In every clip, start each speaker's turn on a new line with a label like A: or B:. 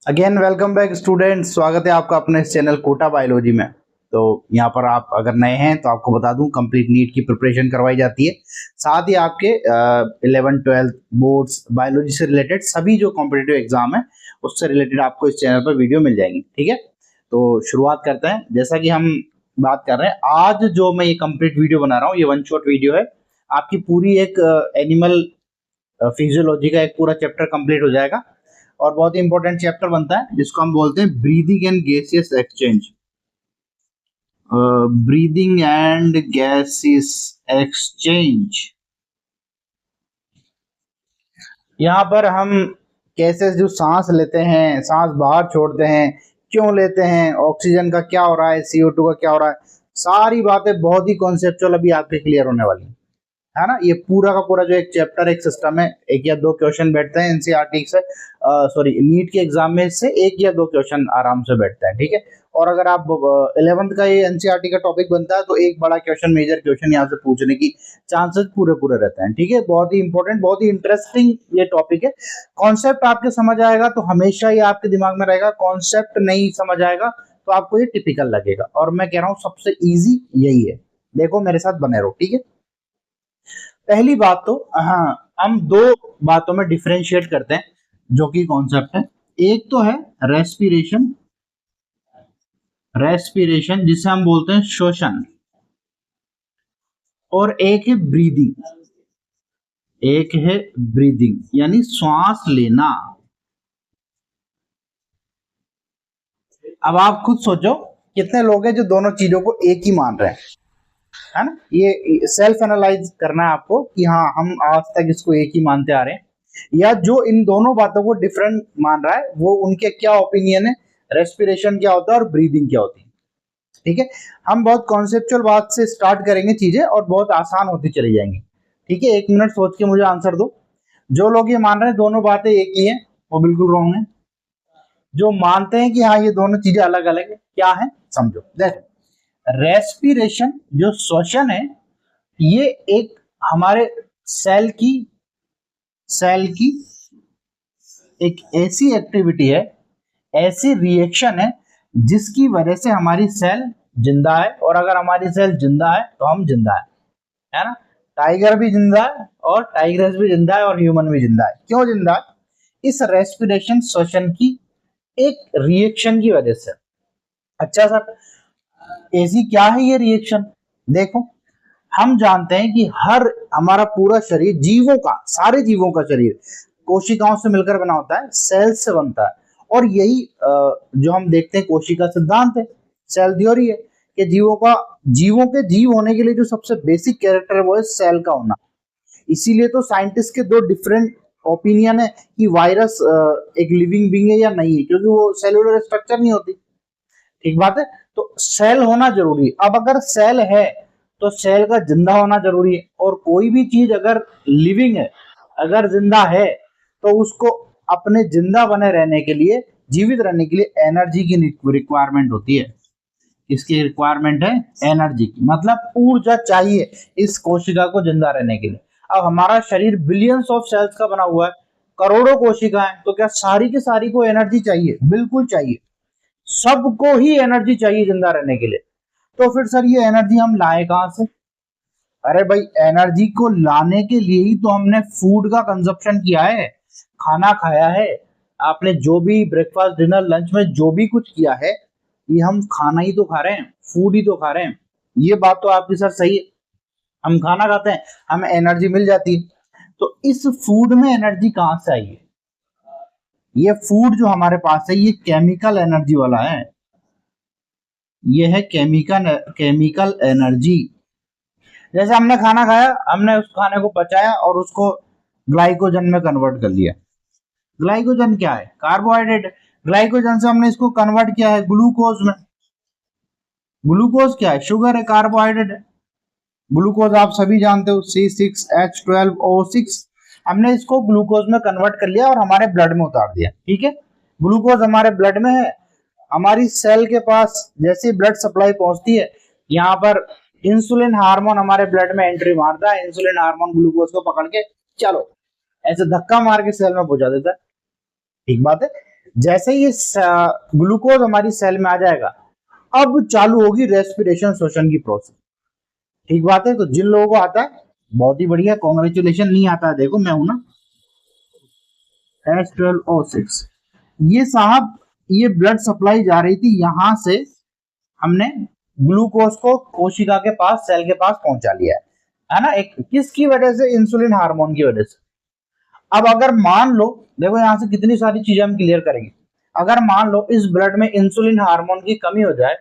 A: Again welcome back student, स्वागत है आपका अपने इस चैनल कोटा बायोलॉजी में। तो यहाँ पर आप अगर नए हैं तो आपको बता दूं, कंप्लीट नीट की प्रिपरेशन करवाई जाती है। साथ ही आपके 11th 12th बोर्ड्स बायोलॉजी से रिलेटेड सभी जो कॉम्पिटिटिव एग्जाम है उससे रिलेटेड आपको इस चैनल पर वीडियो मिल जाएंगी। ठीक है, तो शुरुआत करते हैं। जैसा कि हम बात कर रहे हैं, आज जो मैं ये कंप्लीट वीडियो बना रहा हूँ ये वन शॉट वीडियो है। आपकी पूरी एक एनिमल फिजियोलॉजी का एक पूरा चैप्टर कंप्लीट हो जाएगा और बहुत ही इंपॉर्टेंट चैप्टर बनता है जिसको हम बोलते हैं breathing and gaseous exchange. Breathing and gaseous exchange, यहाँ पर हम कैसे जो सांस लेते हैं, सांस बाहर छोड़ते हैं, क्यों लेते हैं, ऑक्सीजन का क्या हो रहा है, CO2 का क्या हो रहा है, सारी बातें बहुत ही कॉन्सेप्चुअल अभी आपके क्लियर होने वाली है ना। ये पूरा का पूरा जो एक चैप्टर एक सिस्टम है, एक या दो क्वेश्चन बैठते हैं एनसीईआरटी से, सॉरी नीट के एग्जाम में से एक या दो क्वेश्चन आराम से बैठते हैं। ठीक है, और अगर आप 11th का ये एनसीईआरटी का टॉपिक बनता है तो एक बड़ा क्वेश्चन, मेजर क्वेश्चन यहाँ से पूछने की चांसेस पूरे पूरे रहते हैं। ठीक है, बहुत ही इंपॉर्टेंट, बहुत ही इंटरेस्टिंग ये टॉपिक है। कॉन्सेप्ट आपके समझ आएगा तो हमेशा ये आपके दिमाग में रहेगा, कॉन्सेप्ट नहीं समझ आएगा तो आपको ये टिपिकल लगेगा। और मैं कह रहा हूँ सबसे ईजी यही है, देखो मेरे साथ बने रहो। ठीक है, पहली बात तो हाँ, हम दो बातों में डिफरेंशिएट करते हैं जो कि कॉन्सेप्ट है। एक तो है रेस्पिरेशन, रेस्पिरेशन जिसे हम बोलते हैं श्वसन, और एक है ब्रीदिंग, एक है ब्रीदिंग यानी श्वास लेना। अब आप खुद सोचो कितने लोग हैं जो दोनों चीजों को एक ही मान रहे हैं, है ना। ये सेल्फ एनालाइज करना है आपको कि हाँ हम आज तक इसको एक ही मानते आ रहे हैं, या जो इन दोनों बातों को डिफरेंट मान रहा है वो उनके क्या ओपिनियन है, रेस्पिरेशन क्या होता है और ब्रीदिंग क्या होती है। ठीक है, हम बहुत कॉन्सेप्चुअल बात से स्टार्ट करेंगे चीजें और बहुत आसान होती चली जाएंगी। ठीक है, 1 मिनट सोच के मुझे आंसर दो। जो लोग ये मान रहे हैं दोनों बातें एक ही हैं वो बिल्कुल रॉन्ग है। जो मानते हैं कि हाँ ये दोनों चीजें अलग अलग है, क्या है समझो। देखो, रेस्पिरेशन जो श्वसन है ये एक हमारे सेल की एक ऐसी एक्टिविटी है, ऐसी रिएक्शन है जिसकी वजह से हमारी सेल जिंदा है, और अगर हमारी सेल जिंदा है तो हम जिंदा है ना। टाइगर भी जिंदा है और टाइग्रेस भी जिंदा है और ह्यूमन भी जिंदा है। क्यों जिंदा है? इस रेस्पिरेशन श्वसन की एक रिएक्शन की वजह से। अच्छा सर, ऐसी क्या है ये रिएक्शन? देखो, हम जानते हैं कि हर हमारा पूरा शरीर, जीवों का, सारे जीवों का शरीर कोशिकाओं से मिलकर बना होता है, सेल से बनता है। और यही जो हम देखते हैं कोशिका सिद्धांत है, सेल थ्योरी है कि जीवों के जीव होने के लिए जो सबसे बेसिक कैरेक्टर है वो है सेल का होना। इसीलिए तो साइंटिस्ट के दो डिफरेंट ओपिनियन है कि वायरस एक लिविंग बीइंग है या नहीं है, क्योंकि वो सेलुलर स्ट्रक्चर नहीं होती। ठीक बात है, तो सेल होना जरूरी है। अब अगर सेल है तो सेल का जिंदा होना जरूरी है, और कोई भी चीज अगर लिविंग है, अगर जिंदा है, तो उसको अपने जिंदा बने रहने के लिए, जीवित रहने के लिए एनर्जी की रिक्वायरमेंट होती है। इसकी रिक्वायरमेंट है एनर्जी की, मतलब ऊर्जा चाहिए इस कोशिका को जिंदा रहने के लिए। अब हमारा शरीर बिलियंस ऑफ सेल्स का बना हुआ है, करोड़ों कोशिकाएं, तो क्या सारी की सारी को एनर्जी चाहिए? बिल्कुल चाहिए, सबको ही एनर्जी चाहिए जिंदा रहने के लिए। तो फिर सर ये एनर्जी हम लाए कहां से? अरे भाई, एनर्जी को लाने के लिए ही तो हमने फूड का कंजप्शन किया है, खाना खाया है। आपने जो भी ब्रेकफास्ट डिनर लंच में जो भी कुछ किया है, ये हम खाना ही तो खा रहे हैं, फूड ही तो खा रहे हैं। ये बात तो आपकी सर सही है, हम खाना खाते हैं, हमें एनर्जी मिल जाती है। तो इस फूड में एनर्जी कहां से आई है? ये फूड जो हमारे पास है ये केमिकल एनर्जी वाला है, ये है केमिकल एनर्जी। जैसे हमने खाना खाया, हमने उस खाने को पचाया और उसको ग्लाइकोजन में कन्वर्ट कर लिया। ग्लाइकोजन क्या है? कार्बोहाइड्रेट। ग्लाइकोजन से हमने इसको कन्वर्ट किया है ग्लूकोज में। ग्लूकोज क्या है? शुगर है, कार्बोहाइड्रेट है। ग्लूकोज आप सभी जानते हो, C6H12O6। हमने इसको ग्लूकोज में कन्वर्ट कर लिया और हमारे ब्लड में उतार दिया। ठीक है, ग्लूकोज हमारे ब्लड में है। हमारी सेल के पास जैसे ब्लड सप्लाई पहुंचती है, यहाँ पर इंसुलिन हार्मोन हमारे ब्लड में एंट्री मारता है। इंसुलिन हार्मोन ग्लूकोज को पकड़ के चलो ऐसे धक्का मार के सेल में पहुंचा देता है। ठीक बात है। जैसे ही ग्लूकोज हमारी सेल में आ जाएगा, अब चालू होगी रेस्पिरेशन, श्वसन की प्रोसेस। ठीक बात है। तो जिन लोगों को आता है बहुत ही बढ़िया, कॉन्ग्रेचुलेशन। नहीं आता है देखो मैं हूं ना, H12O6। ये साहब, ये ब्लड सप्लाई जा रही थी, यहां से हमने ग्लूकोज को कोशिका के पास, सेल के पास पहुंचा लिया है ना। एक किसकी वजह से? इंसुलिन हार्मोन की वजह से। अब अगर मान लो, देखो यहां से कितनी सारी चीजें हम क्लियर करेंगे। अगर मान लो इस ब्लड में इंसुलिन हार्मोन की कमी हो जाए,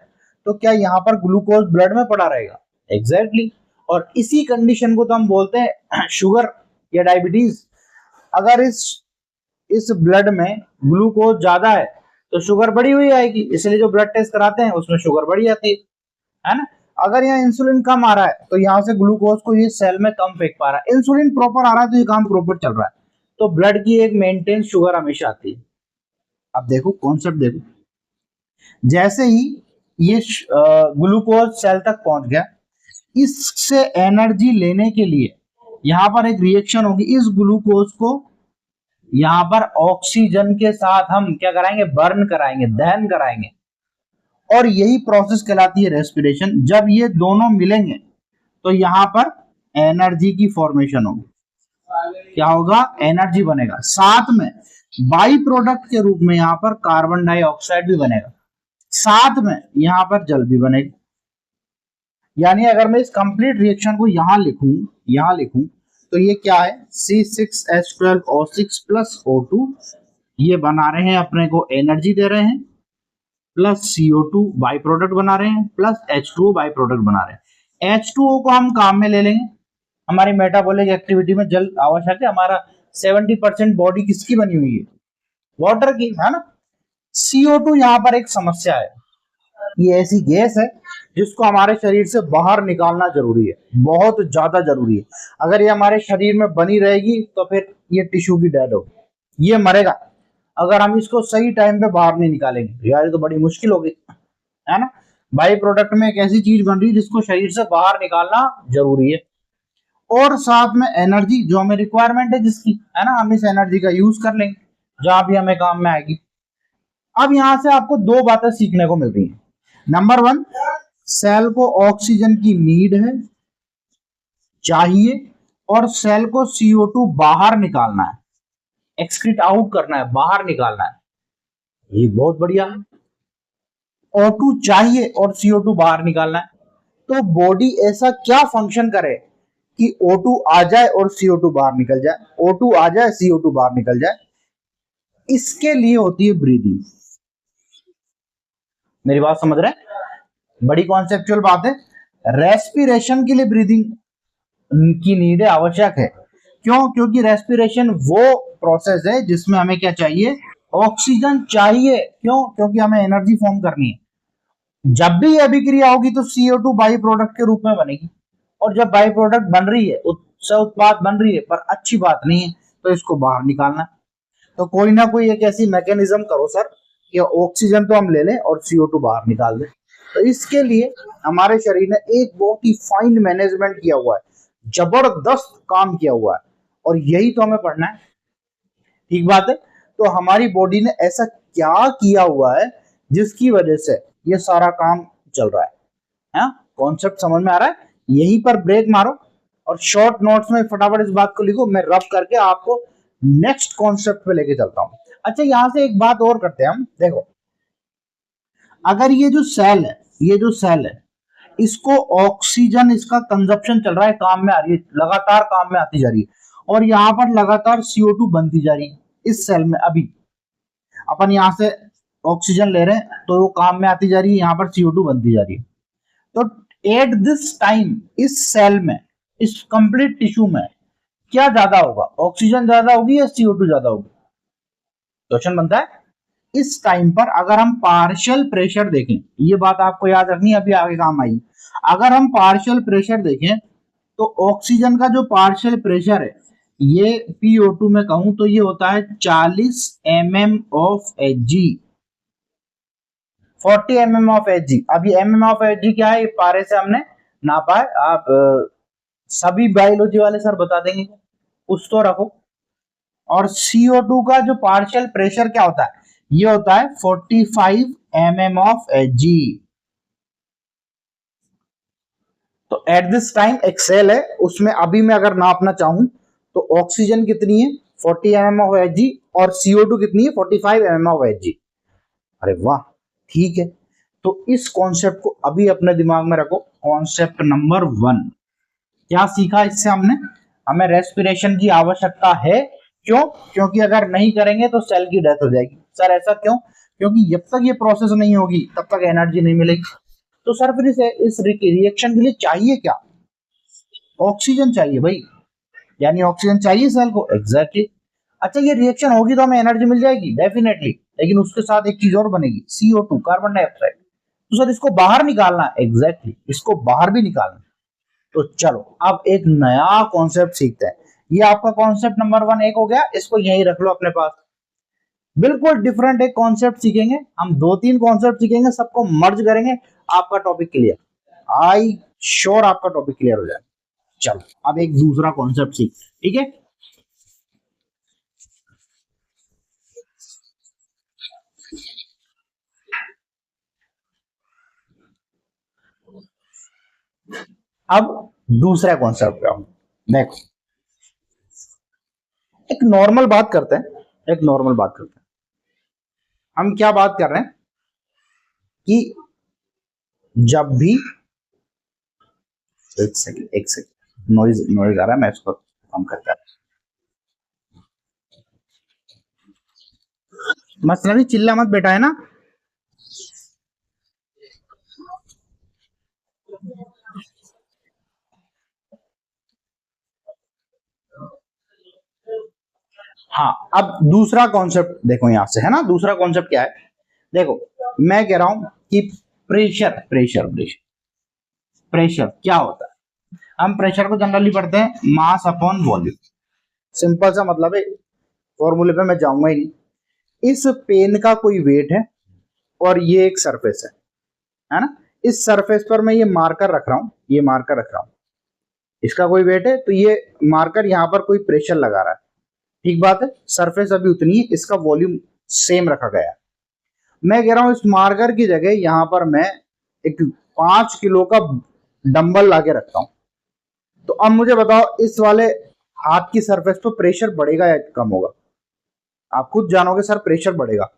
A: तो क्या यहाँ पर ग्लूकोज ब्लड में पड़ा रहेगा? एग्जैक्टली और इसी कंडीशन को तो हम बोलते हैं शुगर या डायबिटीज। अगर इस ब्लड में ग्लूकोज ज्यादा है तो शुगर बढ़ी हुई आएगी, इसलिए जो ब्लड टेस्ट कराते हैं उसमें शुगर बढ़ी जाती है ना। अगर यहाँ इंसुलिन कम आ रहा है तो यहाँ से ग्लूकोज को ये सेल में कम फेंक पा रहा है, इंसुलिन प्रॉपर आ रहा है तो ये काम प्रॉपर चल रहा है, तो ब्लड की एक मेंटेन शुगर हमेशा आती है। अब देखो कॉन्सेप्ट देखो, जैसे ही ये ग्लूकोज सेल तक पहुंच गया, इससे एनर्जी लेने के लिए यहां पर एक रिएक्शन होगी। इस ग्लूकोज को यहां पर ऑक्सीजन के साथ हम क्या कराएंगे? बर्न कराएंगे, दहन कराएंगे, और यही प्रोसेस कहलाती है रेस्पिरेशन। जब ये दोनों मिलेंगे तो यहां पर एनर्जी की फॉर्मेशन होगी। क्या होगा? एनर्जी बनेगा। साथ में बाई प्रोडक्ट के रूप में यहां पर कार्बन डाइऑक्साइड भी बनेगा, साथ में यहां पर जल भी बनेगा। यानी अगर मैं इस कंप्लीट रिएक्शन को यहां लिखूं तो ये क्या है? C6H12O6 प्लस O2, ये बना रहे हैं अपने को एनर्जी दे रहे हैं, प्लस CO2 बाई प्रोडक्ट बना रहे हैं, प्लस H2O बाई प्रोडक्ट बना रहे हैं। H2O को हम काम में ले लेंगे, हमारी मेटाबॉलिक एक्टिविटी में जल आवश्यक है। हमारा 70% बॉडी किसकी बनी हुई है? वाटर की, है ना। CO2 यहाँ पर एक समस्या है, ये ऐसी गैस है जिसको हमारे शरीर से बाहर निकालना जरूरी है, बहुत ज्यादा जरूरी है। अगर ये हमारे शरीर में बनी रहेगी तो फिर ये टिश्यू की डेड होगी, ये मरेगा, अगर हम इसको सही टाइम पे बाहर नहीं निकालेंगे। यार ये तो बड़ी मुश्किल होगी, है ना। बाई प्रोडक्ट में एक ऐसी चीज बन रही है जिसको शरीर से बाहर निकालना जरूरी है, और साथ में एनर्जी जो हमें रिक्वायरमेंट है जिसकी, है ना, हम इस एनर्जी का यूज कर लेंगे जहां भी हमें काम में आएगी। अब यहां से आपको दो बातें सीखने को मिल रही है। नंबर 1, सेल को ऑक्सीजन की नीड है, चाहिए, और सेल को CO2 बाहर निकालना है, एक्सक्रीट आउट करना है, बाहर निकालना है, ये बहुत बढ़िया है। O2 चाहिए और CO2 बाहर निकालना है, तो बॉडी ऐसा क्या फंक्शन करे कि O2 आ जाए और CO2 बाहर निकल जाए, O2 आ जाए CO2 बाहर निकल जाए। इसके लिए होती है ब्रीदिंग। मेरी बात समझ रहे हैं? बड़ी कॉन्सेप्चुअल बात है। रेस्पिरेशन के लिए ब्रीदिंग की नीड आवश्यक है। क्यों? क्योंकि रेस्पिरेशन वो प्रोसेस है जिसमें हमें क्या चाहिए? ऑक्सीजन चाहिए। क्यों? क्योंकि हमें एनर्जी फॉर्म करनी है। जब भी अभिक्रिया होगी तो CO2 बाई प्रोडक्ट के रूप में बनेगी, और जब बाई प्रोडक्ट बन रही है, उत्पाद बन रही है पर अच्छी बात नहीं है, तो इसको बाहर निकालना। तो कोई ना कोई एक ऐसी मैकेनिज्म करो सर कि ऑक्सीजन तो हम ले लें और CO2 बाहर निकाल दें। तो इसके लिए हमारे शरीर ने एक बहुत ही फाइन मैनेजमेंट किया हुआ है, जबरदस्त काम किया हुआ है, और यही तो हमें पढ़ना है। ठीक बात है। तो हमारी बॉडी ने ऐसा क्या किया हुआ है जिसकी वजह से ये सारा काम चल रहा है? कॉन्सेप्ट समझ में आ रहा है? यहीं पर ब्रेक मारो और शॉर्ट नोट्स में फटाफट इस बात को लिखो, मैं रफ करके आपको नेक्स्ट कॉन्सेप्ट पे लेके चलता हूं। अच्छा, यहां से एक बात और करते हैं हम। देखो, अगर ये जो सेल है इसको ऑक्सीजन, इसका कंजप्शन चल रहा है, काम में आ रही है, लगातार काम में आती जा रही है, और यहाँ पर लगातार CO2 बनती जा रही है इस सेल में। अभी अपन यहाँ से ऑक्सीजन ले रहे हैं तो वो काम में आती जा रही है, यहाँ पर CO2 बनती जा रही है। तो एट दिस टाइम इस सेल में, इस कंप्लीट टिश्यू में क्या ज्यादा होगा? ऑक्सीजन ज्यादा होगी या CO2 ज्यादा होगी? क्वेश्चन बनता है। इस टाइम पर अगर हम पार्शियल प्रेशर देखें, ये बात आपको याद रखनी है, अभी आगे काम आई। अगर हम पार्शियल प्रेशर देखें तो ऑक्सीजन का जो पार्शियल प्रेशर है, ये PO2 में कहूं तो ये होता है 40 mm of Hg, 40 mm of Hg। अब ये mm ऑफ Hg क्या है? ये पारे से हमने नापा है। आप सभी बायोलॉजी वाले सर बता देंगे, कुछ तो रखो। और CO2 का जो पार्शियल प्रेशर क्या होता है, ये होता है 45 mm ऑफ Hg। तो एट दिस टाइम एक सेल है, उसमें अभी मैं अगर नापना चाहूं तो ऑक्सीजन कितनी है 40 mm ऑफ Hg और CO2 कितनी है 45 mm ऑफ Hg। अरे वाह, ठीक है। तो इस कॉन्सेप्ट को अभी अपने दिमाग में रखो, कॉन्सेप्ट नंबर 1। क्या सीखा इससे हमने? हमें रेस्पिरेशन की आवश्यकता है। क्यों? क्योंकि अगर नहीं करेंगे तो सेल की डेथ हो जाएगी। सर ऐसा क्यों? क्योंकि जब तक ये प्रोसेस नहीं होगी तब तक एनर्जी नहीं मिलेगी। तो सर फिर इस रिएक्शन के लिए चाहिए क्या? ऑक्सीजन चाहिए भाई, यानी ऑक्सीजन चाहिए सेल को। एग्जैक्टली। अच्छा, ये रिएक्शन होगी तो हमें एनर्जी मिल जाएगी डेफिनेटली, लेकिन उसके साथ एक चीज और बनेगी, CO2 कार्बन डाइऑक्साइड। तो सर इसको बाहर निकालना है। एग्जैक्टली, इसको बाहर भी निकालना है। तो चलो अब एक नया कॉन्सेप्ट सीखते हैं। ये आपका कॉन्सेप्ट नंबर 1 एक हो गया, इसको यहीं रख लो अपने पास। बिल्कुल डिफरेंट एक कॉन्सेप्ट सीखेंगे हम, 2-3 कॉन्सेप्ट सीखेंगे, सबको मर्ज करेंगे, आपका टॉपिक क्लियर। आई श्योर आपका टॉपिक क्लियर हो जाए। चलो अब एक दूसरा कॉन्सेप्ट सीख, ठीक है। अब दूसरा कॉन्सेप्ट पे आओ। देखो, एक नॉर्मल बात करते हैं, एक नॉर्मल बात करते हैं। हम क्या बात कर रहे हैं कि जब भी, एक सेकंड एक सेकंड, नॉइज नॉइज आ रहा है, मैं इसको कम करता हूं। मसला नहीं, चिल्ला मत बेटा, है ना। हाँ, अब दूसरा कॉन्सेप्ट देखो यहां से, है ना। दूसरा कॉन्सेप्ट क्या है, देखो मैं कह रहा हूं कि प्रेशर प्रेशर प्रेशर प्रेशर क्या होता है। हम प्रेशर को जनरली पढ़ते हैं मास अपॉन वॉल्यूम। सिंपल सा मतलब है, फॉर्मूले पे मैं जाऊंगा ही नहीं। इस पेन का कोई वेट है और ये एक सरफेस है ना। इस सरफेस पर मैं ये मार्कर रख रहा हूं, ये मार्कर रख रहा हूं, इसका कोई वेट है, तो ये मार्कर यहां पर कोई प्रेशर लगा रहा है। ठीक बात है, सरफेस अभी उतनी है, इसका वॉल्यूम सेम रखा गया है। मैं कह रहा हूं इस मार्कर की जगह यहां पर मैं एक 5 किलो का डंबल लाके रखता हूं। तो अब मुझे बताओ, इस वाले हाथ की सरफेस पर प्रेशर बढ़ेगा या कम होगा? आप खुद जानोगे सर, प्रेशर बढ़ेगा।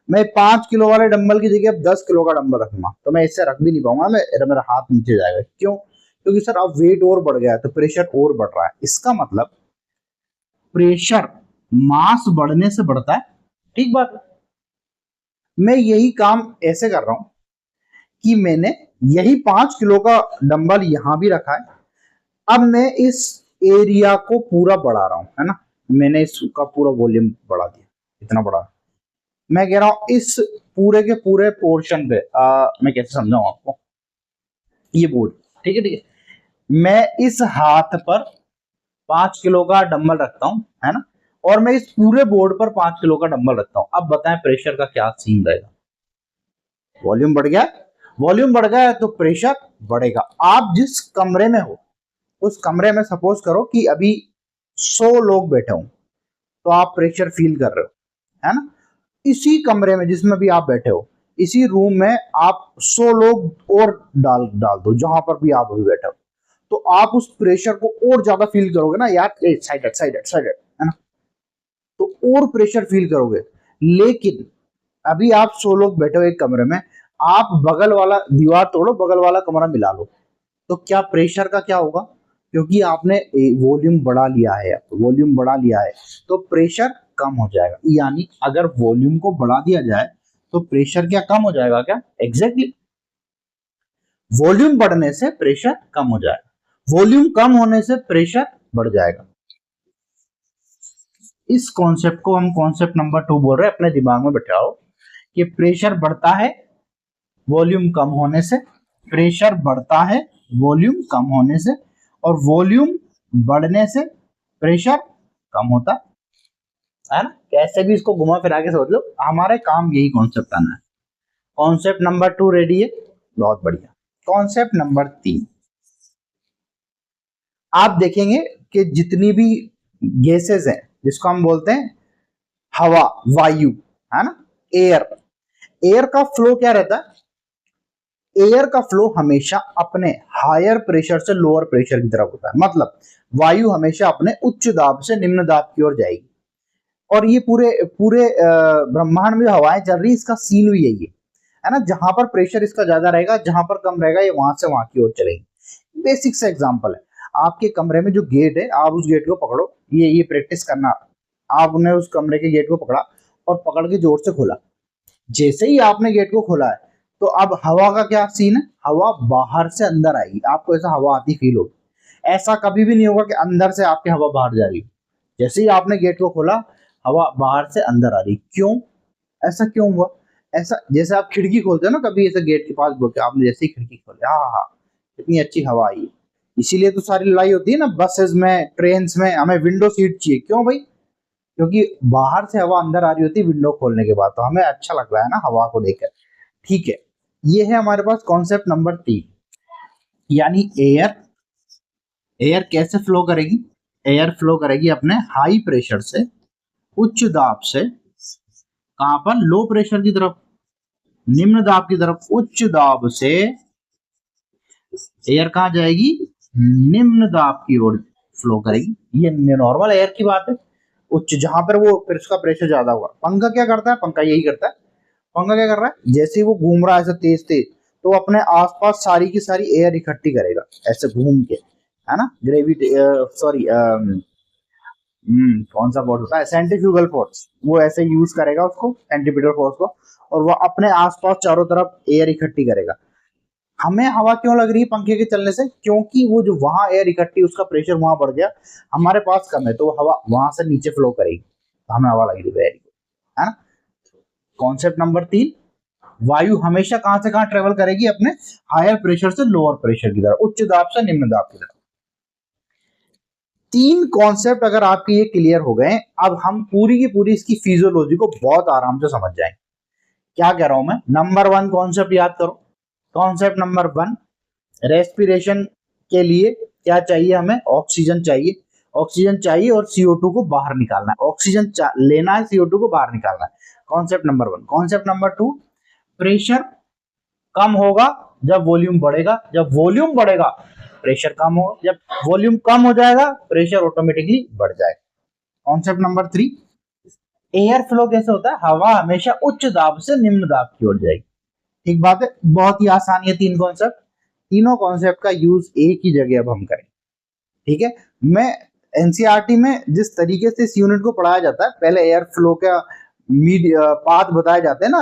A: मैं 5 किलो वाले डंबल की जगह अब 10 किलो का डंबल रखूंगा तो मैं इससे रख भी नहीं पाऊंगा, मेरा हाथ नीचे जाएगा। क्यों? क्योंकि सर अब वेट और बढ़ गया है तो प्रेशर और बढ़ रहा है। इसका मतलब प्रेशर मास बढ़ने से बढ़ता है। ठीक बात है। मैं यही काम ऐसे कर रहा हूं कि मैंने यही 5 किलो का डंबल यहां भी रखा है। अब मैं इस एरिया को पूरा बढ़ा रहा हूं, है ना। मैंने इसका पूरा वॉल्यूम बढ़ा दिया, इतना बढ़ा। मैं कह रहा हूं इस पूरे के पूरे पोर्शन पे मैं कैसे समझाऊं आपको, ये बोर्ड, ठीक है ठीक है। मैं इस हाथ पर 5 किलो का डंबल रखता हूं, है ना, और मैं इस पूरे बोर्ड पर 5 किलो का डंबल रखता हूं। अब बताएं प्रेशर का क्या सीन रहेगा? वॉल्यूम बढ़ गया, वॉल्यूम बढ़ गया है तो प्रेशर बढ़ेगा। आप जिस कमरे में हो उस कमरे में सपोज करो कि अभी 100 लोग बैठे हों, तो आप प्रेशर फील कर रहे हो, है ना। इसी कमरे में जिसमें भी आप बैठे हो, इसी रूम में आप 100 लोग और डाल डाल दो, जहां पर भी आप अभी बैठे हो, तो आप उस प्रेशर को और ज्यादा फील करोगे ना यार, साइड साइड साइड, है ना। तो और प्रेशर फील करोगे। लेकिन अभी आप 100 लोग बैठे हो एक कमरे में, आप बगल वाला दीवार तोड़ो, बगल वाला कमरा मिला लो, तो क्या प्रेशर का क्या होगा? क्योंकि आपने वॉल्यूम बढ़ा लिया है, वॉल्यूम बढ़ा लिया है तो प्रेशर कम हो जाएगा। यानी अगर वॉल्यूम को बढ़ा दिया जाए तो प्रेशर क्या कम हो जाएगा क्या? एग्जैक्टली, वॉल्यूम बढ़ने से प्रेशर कम हो जाएगा, वॉल्यूम कम होने से प्रेशर बढ़ जाएगा। इस कॉन्सेप्ट को हम कॉन्सेप्ट नंबर 2 बोल रहे हैं, अपने दिमाग में बैठाओ कि प्रेशर बढ़ता है वॉल्यूम कम होने से, प्रेशर बढ़ता है वॉल्यूम कम होने से, और वॉल्यूम बढ़ने से प्रेशर कम होता है ना। कैसे भी इसको घुमा फिरा के सोच लो, हमारे काम यही कॉन्सेप्ट आना है। कॉन्सेप्ट नंबर 2 रेडी है? बहुत बढ़िया। कॉन्सेप्ट नंबर 3, आप देखेंगे कि जितनी भी गैसेस हैं, जिसको हम बोलते हैं हवा, वायु, है ना, एयर। एयर का फ्लो क्या रहता है? एयर का फ्लो हमेशा अपने हायर प्रेशर से लोअर प्रेशर की तरफ होता है। मतलब वायु हमेशा अपने उच्च दाब से निम्न दाब की ओर जाएगी। और ये पूरे पूरे ब्रह्मांड में हवाएं चल रही, इसका सीन भी यही है ना। जहां पर प्रेशर इसका ज्यादा रहेगा, जहां पर कम रहेगा, ये वहां से वहां की ओर चलेगी। बेसिक सा एग्जांपल है, आपके कमरे में जो गेट है, आप उस गेट को पकड़ो, ये प्रैक्टिस करना। आपने उस कमरे के गेट को पकड़ा और पकड़ के जोर से खोला। जैसे ही आपने गेट को खोला है, तो अब हवा का क्या सीन है? हवा बाहर से अंदर आएगी, आपको ऐसा हवा आती फील होगी। ऐसा कभी भी नहीं होगा कि अंदर से आपकी हवा बाहर जा रही है। जैसे ही आपने गेट को खोला, हवा बाहर से अंदर आ रही। क्यों? ऐसा क्यों हुआ? ऐसा जैसे आप खिड़की खोलते हो ना, कभी ऐसे गेट के पास बोलते, आपने जैसे ही खिड़की खोली, हाँ हाँ, इतनी अच्छी हवा आई। इसीलिए तो सारी लड़ाई होती है ना, बसेस में, ट्रेन में, हमें विंडो सीट चाहिए। क्यों भाई? क्योंकि बाहर से हवा अंदर आ रही होती है विंडो खोलने के बाद, तो हमें अच्छा लग रहा है ना हवा को देखकर। ठीक है, ये है हमारे पास कॉन्सेप्ट नंबर 3, यानी एयर। एयर कैसे फ्लो करेगी? एयर फ्लो करेगी अपने हाई प्रेशर से, उच्च दाब से, कहां पर? लो प्रेशर की तरफ, निम्न दाब की तरफ। उच्च दाब से एयर कहां जाएगी? निम्न दाब की ओर फ्लो करेगी। ये नॉर्मल एयर की बात है। उच्च, जहां पर वो फिर उसका प्रेशर ज्यादा होगा। पंखा क्या करता है? पंखा यही करता है। पंखा क्या कर रहा है? जैसे ही वो घूम रहा है ऐसे तेज तेज, तो अपने आसपास सारी की सारी एयर इकट्ठी करेगा ऐसे घूम के, है ना। ग्रेविटी, सॉरी, कौन सा फोर्स होता है? Centrifugal force. वो ऐसे यूज करेगा उसको, सेंट्रीपिटल फोर्स को, और वो अपने आसपास चारों तरफ एयर इकट्ठी करेगा। हमें हवा क्यों लग रही है पंखे के चलने से? क्योंकि वो जो वहां एयर इकट्ठी, उसका प्रेशर वहां बढ़ गया, हमारे पास कम है, तो वो हवा वहां से नीचे फ्लो करेगी, तो हमें हवा लग रही है। वेरी गुड, है ना। कॉन्सेप्ट नंबर 3, वायु हमेशा कहां से कहां ट्रेवल करेगी? अपने हायर प्रेशर से लोअर प्रेशर की तरफ, उच्च दाब से निम्न दाब की तरफ। 3 कॉन्सेप्ट अगर आपके ये क्लियर हो गए, अब हम पूरी की पूरी इसकी फिजियोलॉजी को बहुत आराम से समझ जाएंगे। क्या कह रहा हूं मैं? नंबर 1 कॉन्सेप्ट याद करो। कॉन्सेप्ट नंबर 1, रेस्पिरेशन के लिए क्या चाहिए? हमें ऑक्सीजन चाहिए। ऑक्सीजन चाहिए और CO2 को बाहर निकालना है। ऑक्सीजन लेना है, CO2 को बाहर निकालना है। Concept number 1। Concept number 2, pressure कम होगा जब वॉल्यूम बढ़ेगा। जब वॉल्यूम बढ़ेगा, प्रेशर कम होगा। जब वॉल्यूम कम हो जाएगा, प्रेशर ऑटोमेटिकली बढ़ जाएगा। कॉन्सेप्ट नंबर 3, एयर फ्लो कैसे होता है? हवा हमेशा उच्च दाब से निम्न दाब की ओर जाएगी। ठीक बात है, बहुत ही आसान है 3 कॉन्सेप्ट। तीनों कॉन्सेप्ट का यूज एक ही जगह अब हम करें। ठीक है, मैं एनसीईआरटी में जिस तरीके से इस यूनिट को पढ़ाया जाता है, पहले एयर फ्लो का पाथ बताए जाते हैं ना,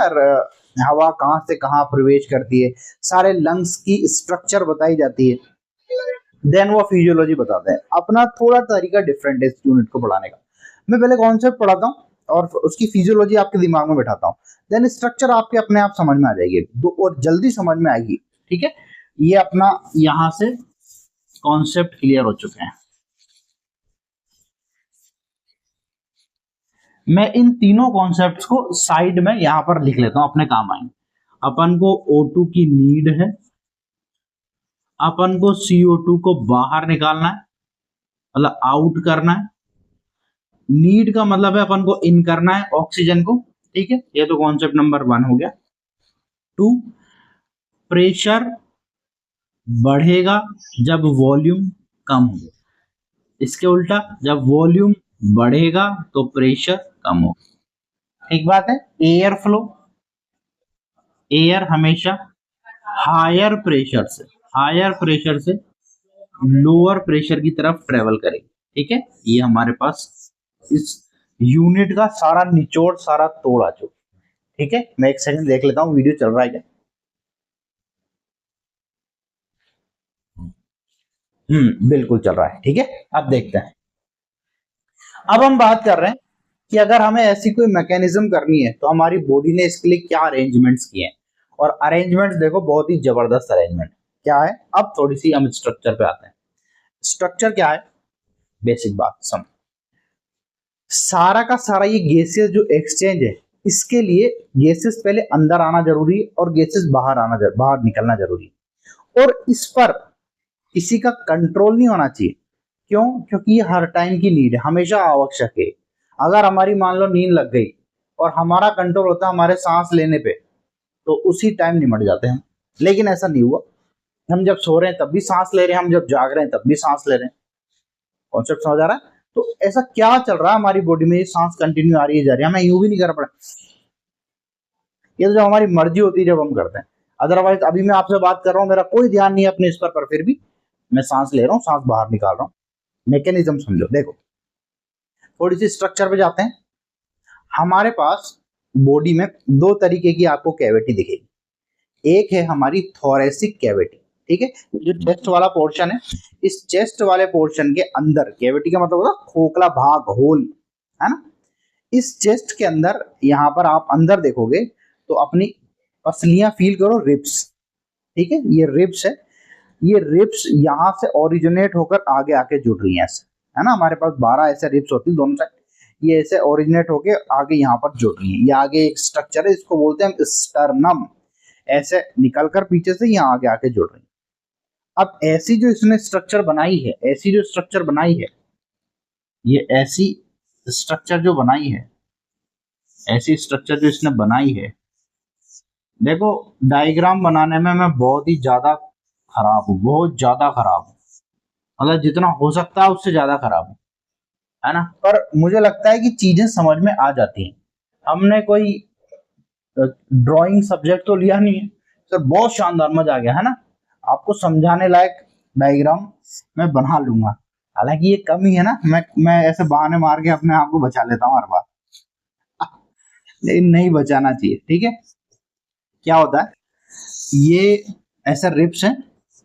A: हवा कहां से कहां प्रवेश करती है, सारे लंग्स की स्ट्रक्चर बताई जाती है, देन वो फिजियोलॉजी बताते हैं। अपना थोड़ा तरीका डिफरेंट है इस यूनिट को पढ़ाने का। मैं पहले कॉन्सेप्ट पढ़ाता हूँ और उसकी फिजियोलॉजी आपके दिमाग में बैठाता हूँ, देन स्ट्रक्चर आपके अपने आप समझ में आ जाएगी, और जल्दी समझ में आएगी। ठीक है, ये अपना यहां से कॉन्सेप्ट क्लियर हो चुके हैं। मैं इन तीनों कॉन्सेप्ट्स को साइड में यहां पर लिख लेता हूं, अपने काम आएंगे। अपन को O2 की नीड है, अपन को CO2 को बाहर निकालना है, मतलब आउट करना है। नीड का मतलब है अपन को इन करना है ऑक्सीजन को। ठीक है, ये तो कॉन्सेप्ट नंबर 1 हो गया। 2, प्रेशर बढ़ेगा जब वॉल्यूम कम होगा। इसके उल्टा, जब वॉल्यूम बढ़ेगा तो प्रेशर कम होगा। ठीक बात है। एयर फ्लो, एयर हमेशा हायर प्रेशर से लोअर प्रेशर की तरफ ट्रेवल करेगी। ठीक है, ये हमारे पास इस यूनिट का सारा निचोड़, सारा तोड़ आ चुका। ठीक है, मैं एक सेकंड देख लेता हूं वीडियो चल रहा है क्या। बिल्कुल चल रहा है। ठीक है, अब देखते हैं। अब हम बात कर रहे हैं कि अगर हमें ऐसी कोई मैकेनिज्म करनी है, तो हमारी बॉडी ने इसके लिए क्या अरेंजमेंट्स किए हैं। और अरेंजमेंट्स देखो, बहुत ही जबरदस्त अरेंजमेंट क्या है। अब थोड़ी सी हम स्ट्रक्चर पे आते हैं। स्ट्रक्चर क्या है, बेसिक बात समझ। सारा का सारा ये गैसेस जो एक्सचेंज है, इसके लिए गैसेस पहले अंदर आना जरूरी है और गैसेस बाहर निकलना जरूरी है। और इस पर किसी का कंट्रोल नहीं होना चाहिए। क्यों? क्योंकि ये हर टाइम की नीड है, हमेशा आवश्यक है। अगर हमारी मान लो नींद लग गई और हमारा कंट्रोल होता है हमारे सांस लेने पे, तो उसी टाइम निमट जाते हैं हम। लेकिन ऐसा नहीं हुआ, हम जब सो रहे हैं तब भी सांस ले रहे हैं, हम जब जाग रहे हैं तब भी सांस ले रहे हैं। कॉन्सेप्ट समझ आ रहा है? तो ऐसा क्या चल रहा है हमारी बॉडी में, ये सांस कंटिन्यू आ रही है जा रही है, हमें यूं भी नहीं कर पड़ा। ये तो जब हमारी मर्जी होती है जब हम करते हैं। अदरवाइज अभी मैं आपसे बात कर रहा हूँ, मेरा कोई ध्यान नहीं है अपने इस पर फिर भी मैं सांस ले रहा हूँ, सांस बाहर निकाल रहा हूँ। मैकेनिज्म समझो। देखो थोड़ी सी स्ट्रक्चर पे जाते हैं। हमारे पास बॉडी में दो तरीके की आपको कैविटी दिखेगी। एक है हमारी थोरेसिक कैविटी, ठीक है, जो चेस्ट वाला पोर्शन है। इस चेस्ट वाले पोर्शन के अंदर, कैविटी का मतलब होता है खोखला भाग, होल, है ना। इस चेस्ट के अंदर यहाँ पर आप अंदर देखोगे तो अपनी पसलियां फील करो, रिब्स, ठीक है, ये रिब्स है। ये रिब्स यहाँ से ओरिजिनेट होकर आगे आके जुड़ रही हैं ऐसे, है ना। हमारे पास 12 ऐसे रिब्स होती है दोनों साइड, ये ऐसे ओरिजिनेट होके आगे यहाँ पर जुड़ रही है। ये आगे एक स्ट्रक्चर है, इसको बोलते हैं हम स्टर्नम। ऐसे निकलकर पीछे से यहाँ आगे आके जुड़ रही है। अब ऐसी जो इसने स्ट्रक्चर बनाई है, ऐसी जो स्ट्रक्चर बनाई है, ये ऐसी स्ट्रक्चर जो बनाई है, ऐसी स्ट्रक्चर जो इसने बनाई है, देखो डायग्राम बनाने में मैं बहुत ही ज्यादा खराब हूँ, बहुत ज्यादा खराब हूँ, मतलब जितना हो सकता है उससे ज्यादा खराब हूँ, है ना। पर मुझे लगता है कि चीजें समझ में आ जाती हैं। हमने कोई ड्राइंग सब्जेक्ट तो लिया नहीं है सर, बहुत शानदार मजा आ गया, है ना। आपको समझाने लायक डायग्राम मैं बना लूंगा। हालांकि ये कमी है ना, मैं ऐसे बहाने मार के अपने आप को बचा लेता हूँ हर बार, लेकिन नहीं बचाना चाहिए, ठीक है। क्या होता है, ये ऐसा रिप्स है,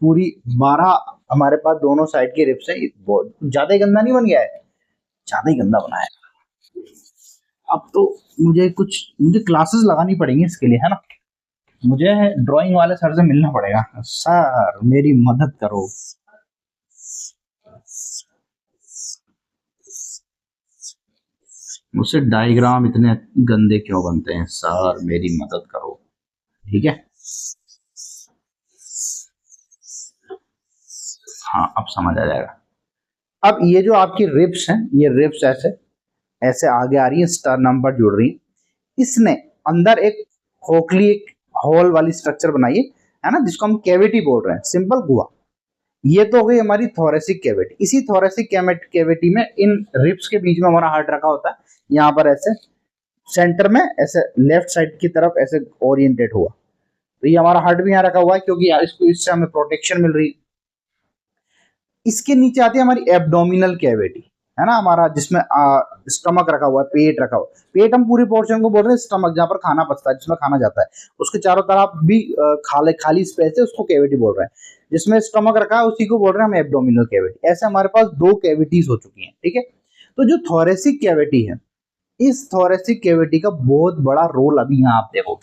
A: पूरी 12 हमारे पास दोनों साइड के रिप्स है। बहुत ज्यादा ही गंदा नहीं बन गया है, ज्यादा ही गंदा बना है। अब तो मुझे क्लासेस लगानी पड़ेंगी इसके लिए, है ना। मुझे ड्राइंग वाले सर से मिलना पड़ेगा, सर मेरी मदद करो। मुझसे डायग्राम इतने गंदे क्यों बनते हैं सर, मेरी मदद करो, ठीक है। हाँ अब समझ आ जाएगा। अब ये जो आपकी रिब्स हैं, ये रिब्स ऐसे ऐसे आगे आ रही है, स्टर्नम पर जुड़ रही है। इसने अंदर एक खोखली, एक होल वाली स्ट्रक्चर बनाई है ना, जिसको हम कैविटी बोल रहे हैं, सिंपल गुहा। ये तो हो गई हमारी थोरेसिक कैविटी। इसी थोरेसिक कैविटी में इन रिब्स के बीच में हमारा हार्ट रखा होता है, यहाँ पर ऐसे सेंटर में ऐसे लेफ्ट साइड की तरफ ऐसे ओरिएंटेड हुआ। तो ये हमारा हार्ट भी यहाँ रखा हुआ है क्योंकि इसको इससे हमें प्रोटेक्शन मिल रही है। इसके नीचे आती है हमारी एब्डोमिनल कैविटी, है ना, हमारा जिसमें स्टमक रखा हुआ है, पेट रखा हुआ है। पेट हम पूरी पोर्शन को बोल रहे हैं स्टमक, जहाँ पर खाना पचता है, जिसमें खाना जाता है, उसके चारों तरफ भी खाली स्पेस है, उसको कैविटी बोल रहे हैं। जिसमें स्टमक रखा है उसी को बोल रहे हैं हम एब्डोमिनल कैविटी। ऐसे हमारे पास दो कैविटीज हो चुकी हैं, ठीक है। तो जो थोरेसिक कैविटी है, इस थोरेसिक कैविटी का बहुत बड़ा रोल अभी यहाँ आप देखो।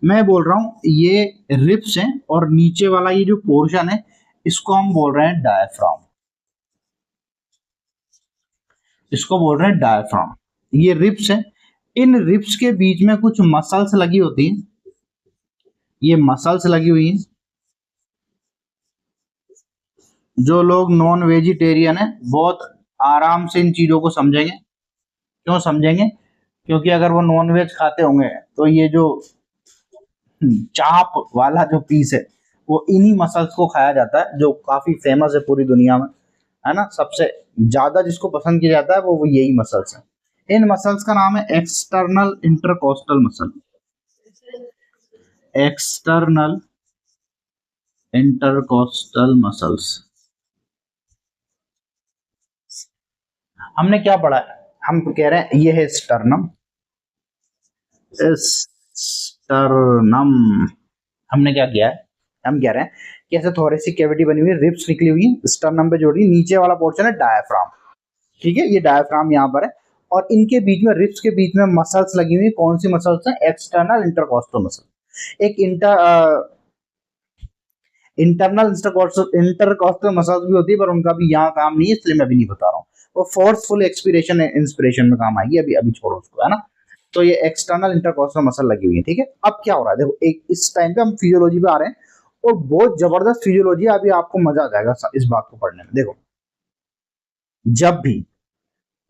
A: मैं बोल रहा हूँ ये रिब्स हैं और नीचे वाला ये जो पोर्शन है इसको हम बोल रहे हैं डायफ्राम, इसको बोल रहे हैं डायफ्राम। ये रिब्स है, इन रिब्स के बीच में कुछ मसल्स लगी होती हैं, ये मसल्स लगी हुई हैं। जो लोग नॉन वेजिटेरियन है बहुत आराम से इन चीजों को समझेंगे। क्यों समझेंगे? क्योंकि अगर वो नॉन वेज खाते होंगे तो ये जो चाप वाला जो पीस है वो इन्हीं मसल्स को खाया जाता है, जो काफी फेमस है पूरी दुनिया में, है ना। सबसे ज्यादा जिसको पसंद किया जाता है वो यही मसल्स हैं। इन मसल्स का नाम है external intercostal muscle, external intercostal muscles. हमने क्या पढ़ा है, हम कह रहे हैं ये है स्टर्नम, स्टर्नम। हमने क्या किया है, हम कह रहे हैं कि ऐसे थोरेसिक कैविटी बनी हुई है, रिब्स निकली हुई है, स्टर्नम पे जोड़ी, नीचे वाला पोर्शन है डायफ्राम, ठीक है। ये डायफ्राम यहाँ पर है और इनके बीच में, रिब्स के बीच में मसल्स लगी हुई। कौन सी मसल्स हैं? External intercostal muscle. एक इंटरनल इंटरकोस्टल मसल्स भी होती है, पर उनका भी यहाँ काम नहीं है, इसलिए मैं भी नहीं बता रहा हूँ। वो फोर्सफुल एक्सपीरेशन इंस्पिरेशन में काम आएगी, अभी अभी छोड़ो उसको, है ना। तो ये एक्सटर्नल इंटरकोस्टल मसल लगी हुई है, ठीक है। अब क्या हो रहा है देखो, एक इस टाइम पे हम फिजियोलॉजी पे आ रहे हैं और बहुत जबरदस्त फिजियोलॉजी, अभी आपको मजा आ जाएगा इस बात को पढ़ने में। देखो जब भी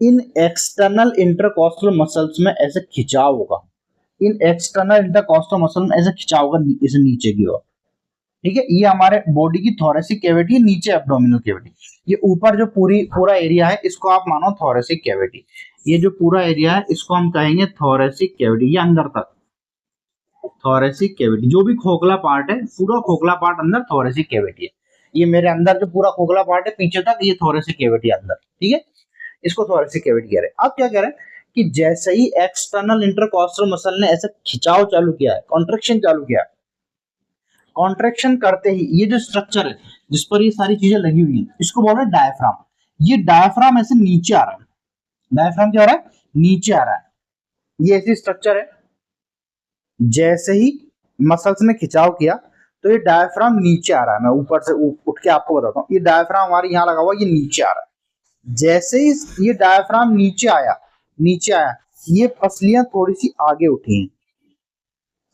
A: इन एक्सटर्नल इंटरकॉस्टल मसल्स में ऐसे खिंचाव होगा, इन एक्सटर्नल इंटरकॉस्टल मसल में ऐसे खिंचाव होगा इसे नीचे की ओर। ठीक है, ये हमारे बॉडी की थोरेसिक कैविटी है, नीचे एब्डोमिनल कैविटी। ये ऊपर जो पूरा एरिया है इसको आप मानो थोरेसिक कैविटी। ये जो पूरा एरिया है इसको हम कहेंगे थोरेसिक कैविटी। ये अंदर तक थोरेसिक कैविटी, जो भी खोखला पार्ट है पूरा खोखला पार्ट अंदर थोरेसिक कैविटी है। ये मेरे अंदर जो पूरा खोखला पार्ट है पीछे तक ये थोरेसिक कैविटी अंदर। ठीक है, इसको थोरेसिक कैविटी कह रहे हैं। अब क्या कह रहे हैं कि जैसे ही एक्सटर्नल इंटरकॉस्टल मसल ने ऐसे खिंचाव चालू किया है, कॉन्ट्रैक्शन चालू किया है, कॉन्ट्रैक्शन करते ही ये जो स्ट्रक्चर है जिस पर ये सारी चीजें लगी हुई हैं इसको बोल रहे हैं डायफ्राम। ये डायफ्राम ऐसे नीचे आ रहा है, डायफ्राम क्या हो रहा है, नीचे आ रहा है। ये ऐसी स्ट्रक्चर है, जैसे ही मसल्स ने खिंचाव किया तो ये डायफ्राम नीचे आ रहा है। मैं ऊपर से उठ के आपको बताता हूँ, ये डायफ्राम हमारे यहाँ लगा हुआ, ये नीचे आ रहा है। जैसे ही ये डायफ्राम नीचे आया, ये पसलियां थोड़ी सी आगे उठी हैं,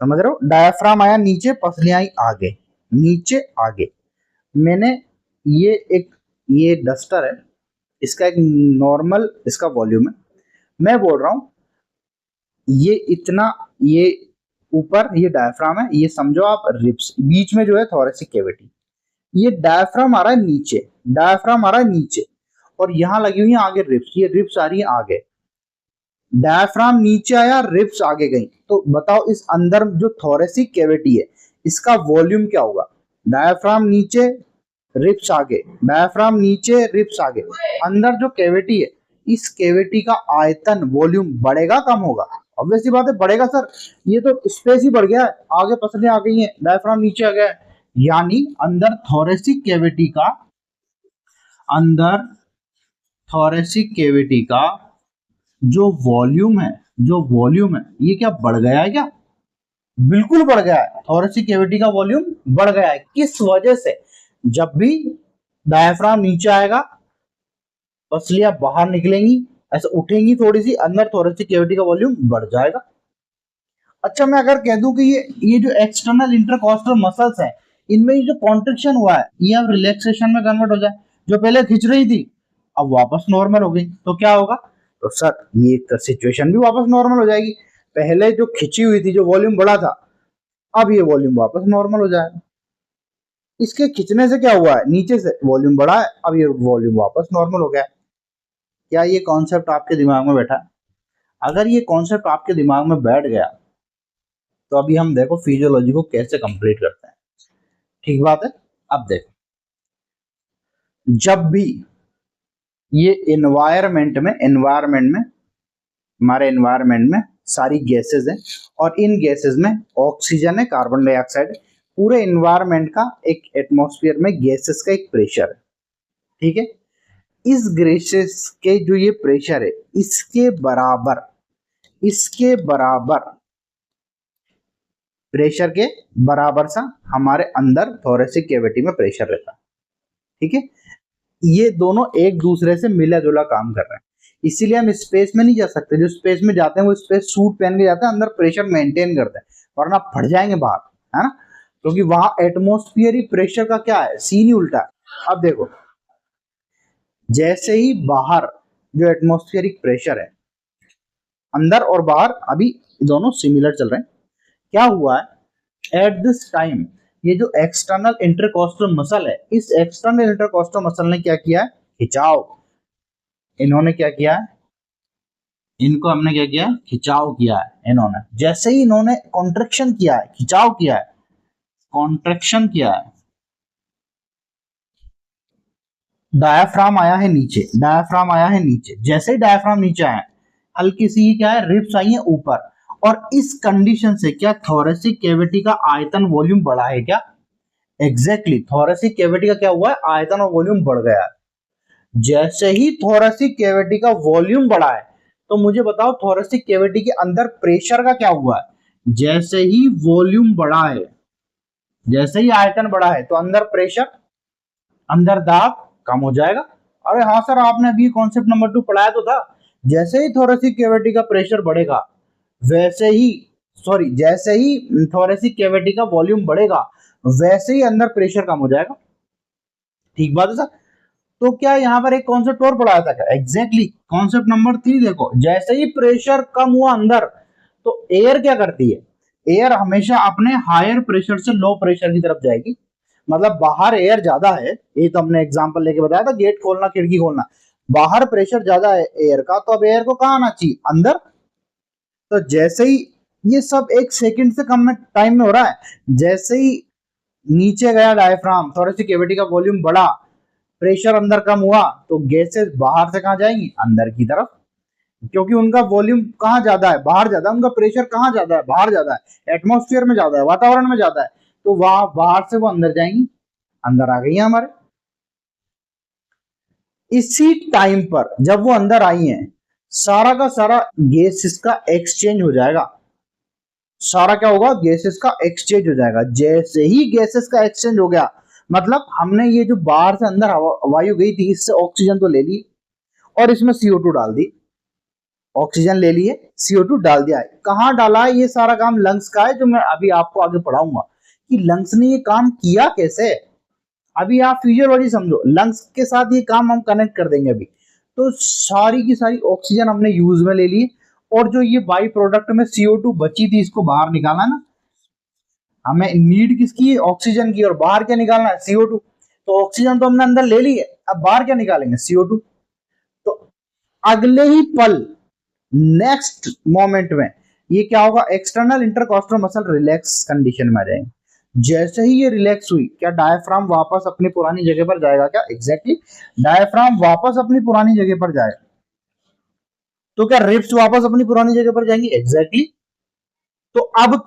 A: समझ रहे हो, डायफ्राम आया नीचे, पसलियां आई आगे, नीचे आगे। मैंने ये डस्टर है, इसका एक नॉर्मल इसका वॉल्यूम है। मैं बोल रहा हूं ये इतना, ये ऊपर ये डायफ्राम है, ये समझो आप रिब्स, बीच में जो है थोरेसिक कैविटी। ये डायफ्राम आ रहा है नीचे, डायफ्राम आ रहा है नीचे, और यहां लगी हुई है आगे रिब्स, ये रिब्स आ रही है आगे। डायफ्राम नीचे आया, रिब्स आगे गई, तो बताओ इस अंदर जो थोरेसिक कैविटी है इसका वॉल्यूम क्या होगा। डायफ्राम नीचे, रिब्स आगे, डायफ्राम नीचे, रिब्स आगे। अंदर जो कैविटी है इस कैविटी का आयतन वॉल्यूम बढ़ेगा कम होगा। ऑब्वियसली बात है बढ़ेगा सर, ये तो स्पेस ही बढ़ गया है, आगे पसलियां आ गई हैं, डायफ्राम नीचे आ गया है। यानी अंदर थोरेसिक कैविटी का, अंदर थोरेसिक कैविटी का जो वॉल्यूम है, ये क्या बढ़ गया है क्या, बिल्कुल बढ़ गया है। थोरेसिक कैविटी का वॉल्यूम बढ़ गया है। किस वजह से, जब भी डायफ्राम नीचे आएगा पसलियां बाहर निकलेंगी, ऐसे उठेंगी थोड़ी सी, अंदर थोरेसिक कैविटी का वॉल्यूम बढ़ जाएगा। अच्छा, मैं अगर कह दूं कि ये जो एक्सटर्नल इंटरकॉस्टल मसल्स हैं इनमें ये जो कॉन्ट्रैक्शन हुआ है ये अब रिलैक्सेशन में कन्वर्ट हो जाए, जो पहले खिंच रही थी अब वापस नॉर्मल हो गई, तो क्या होगा, तो सर ये सिचुएशन भी वापस नॉर्मल हो जाएगी। पहले जो खिंची हुई थी, जो वॉल्यूम बढ़ा था, अब ये वॉल्यूम वापस नॉर्मल हो जाएगा। इसके खिंचने से क्या हुआ है, नीचे से वॉल्यूम बढ़ा है, अब ये वॉल्यूम वापस नॉर्मल हो गया है। क्या ये कॉन्सेप्ट आपके दिमाग में बैठा? अगर ये कॉन्सेप्ट आपके दिमाग में बैठ गया तो अभी हम देखो फिजियोलॉजी को कैसे कंप्लीट करते हैं। ठीक बात है। अब देखो, जब भी ये एनवायरमेंट में हमारे एनवायरमेंट में सारी गैसेस हैं, और इन गैसेस में ऑक्सीजन है, कार्बन डाइऑक्साइड, पूरे एनवायरमेंट का एक एटमॉस्फेयर में गैसेस का एक प्रेशर है। ठीक है, इस गैसेस के जो ये प्रेशर है इसके बराबर प्रेशर के बराबर सा हमारे अंदर थोरेसिक कैविटी में प्रेशर रहता है। ठीक है, ये दोनों एक दूसरे से मिला जुला काम कर रहे हैं, इसीलिए हम स्पेस में नहीं जा सकते। जो स्पेस में जाते हैं वो स्पेस सूट पहन के जाते हैं, अंदर प्रेशर मेंटेन करते हैं, वरना फट जाएंगे बाहर, है ना, क्योंकि वहां एटमॉस्फेयरिक प्रेशर का क्या है, सीन ही उल्टा है। अब देखो, जैसे ही बाहर जो एटमॉस्फेयरिक प्रेशर है, अंदर और बाहर अभी दोनों सिमिलर चल रहे हैं, क्या हुआ है एट दिस टाइम, ये जो एक्सटर्नल इंटरकॉस्टल मसल है, इस एक्सटर्नल इंटरकॉस्टल मसल ने क्या किया है, खिंचाव, इन्होंने क्या किया है, इनको हमने क्या किया, खिंचाव किया है इन्होंने। जैसे ही इन्होंने कॉन्ट्रैक्शन किया है, खिंचाव किया है, कॉन्ट्रैक्शन किया है, डायाफ्राम आया है नीचे, जैसे ही डायाफ्राम नीचे आया, हल्की सी क्या है, रिब्स आई है ऊपर, और इस कंडीशन से क्या थोरेसिक कैविटी का आयतन वॉल्यूम बढ़ा है क्या, एग्जैक्टली थोरेसिक कैविटी का क्या हुआ है, आयतन और वॉल्यूम बढ़ गया है। जैसे ही थोरेसिक कैविटी का वॉल्यूम बढ़ा है, तो मुझे बताओ थोरेसिक कैविटी के अंदर प्रेशर का क्या हुआ है, जैसे ही वॉल्यूम बढ़ा है, जैसे ही आयतन बढ़ा है, तो अंदर प्रेशर, अंदर दाब कम हो जाएगा। अरे हाँ सर, आपने अभी कॉन्सेप्ट नंबर 2 पढ़ाया तो था, जैसे ही थोरेसिक कैविटी का प्रेशर बढ़ेगा जैसे ही थोरेसिक कैविटी का वॉल्यूम बढ़ेगा वैसे ही अंदर प्रेशर कम हो जाएगा। ठीक बात है सर। तो क्या यहाँ पर एक कॉन्सेप्ट और पढ़ाया था क्या? एग्जैक्टली कॉन्सेप्ट नंबर 3 देखो, जैसे ही प्रेशर कम हुआ अंदर तो एयर क्या करती है, एयर हमेशा अपने हायर प्रेशर से लो प्रेशर की तरफ जाएगी। मतलब बाहर एयर ज्यादा है, ये तो हमने एग्जांपल लेके बताया था, गेट खोलना खिड़की खोलना, बाहर प्रेशर ज्यादा है एयर का, तो अब एयर को कहाँ आना चाहिए, अंदर। तो जैसे ही ये सब 1 सेकंड से कम में टाइम में हो रहा है, जैसे ही नीचे गया डायफ्राम, थोड़ी कैविटी का वॉल्यूम बढ़ा, प्रेशर अंदर कम हुआ, तो गैसेस बाहर से कहाँ जाएंगी, अंदर की तरफ, क्योंकि उनका वॉल्यूम कहाँ ज्यादा है, बाहर ज्यादा है, उनका प्रेशर कहाँ ज्यादा है, बाहर ज्यादा है, एटमॉस्फेयर में ज्यादा है, वातावरण में ज्यादा है, तो वहां बाहर से वो अंदर जाएंगी, अंदर आ गई है हमारे। इसी टाइम पर जब वो अंदर आई हैं, सारा का सारा गैसेस का एक्सचेंज हो जाएगा, सारा क्या होगा, गैसेस का एक्सचेंज हो जाएगा। जैसे ही गैसेस का एक्सचेंज हो गया, मतलब हमने ये जो बाहर से अंदर वायु गई थी, इससे ऑक्सीजन तो ले ली और इसमें CO2 डाल दी, ऑक्सीजन ले लिए, CO2 डाल दिया है। कहाँ डाला है, ये सारा काम लंग्स का है, जो मैं अभी आपको आगे पढ़ाऊंगा कि लंग्स ने ये काम किया कैसे। अभी आप फिजियोलॉजी समझो, लंग्स के साथ ये काम हम कनेक्ट कर देंगे अभी। तो सारी की सारी ऑक्सीजन हमने यूज में ले ली, और जो ये बाई प्रोडक्ट में CO2 बची थी, इसको बाहर निकाला ना, हमें नीड किसकी, ऑक्सीजन की, और बाहर क्या निकालना है, CO2। तो ऑक्सीजन तो हमने अंदर ले ली है, अब बाहर क्या निकालेंगे, CO2। तो अगले ही पल, नेक्स्ट मोमेंट में ये क्या होगा, external intercostal muscle relax condition में आ जाएंगे। जैसे ही ये रिलैक्स हुई, क्या डायफ्राम वापस अपनी पुरानी जगह पर जाएगा क्या, एग्जैक्टली डायफ्राम वापस अपनी पुरानी जगह पर जाएगा। तो क्या रिब्स वापस अपनी पुरानी जगह पर जाएंगी, एग्जैक्टली। तो अब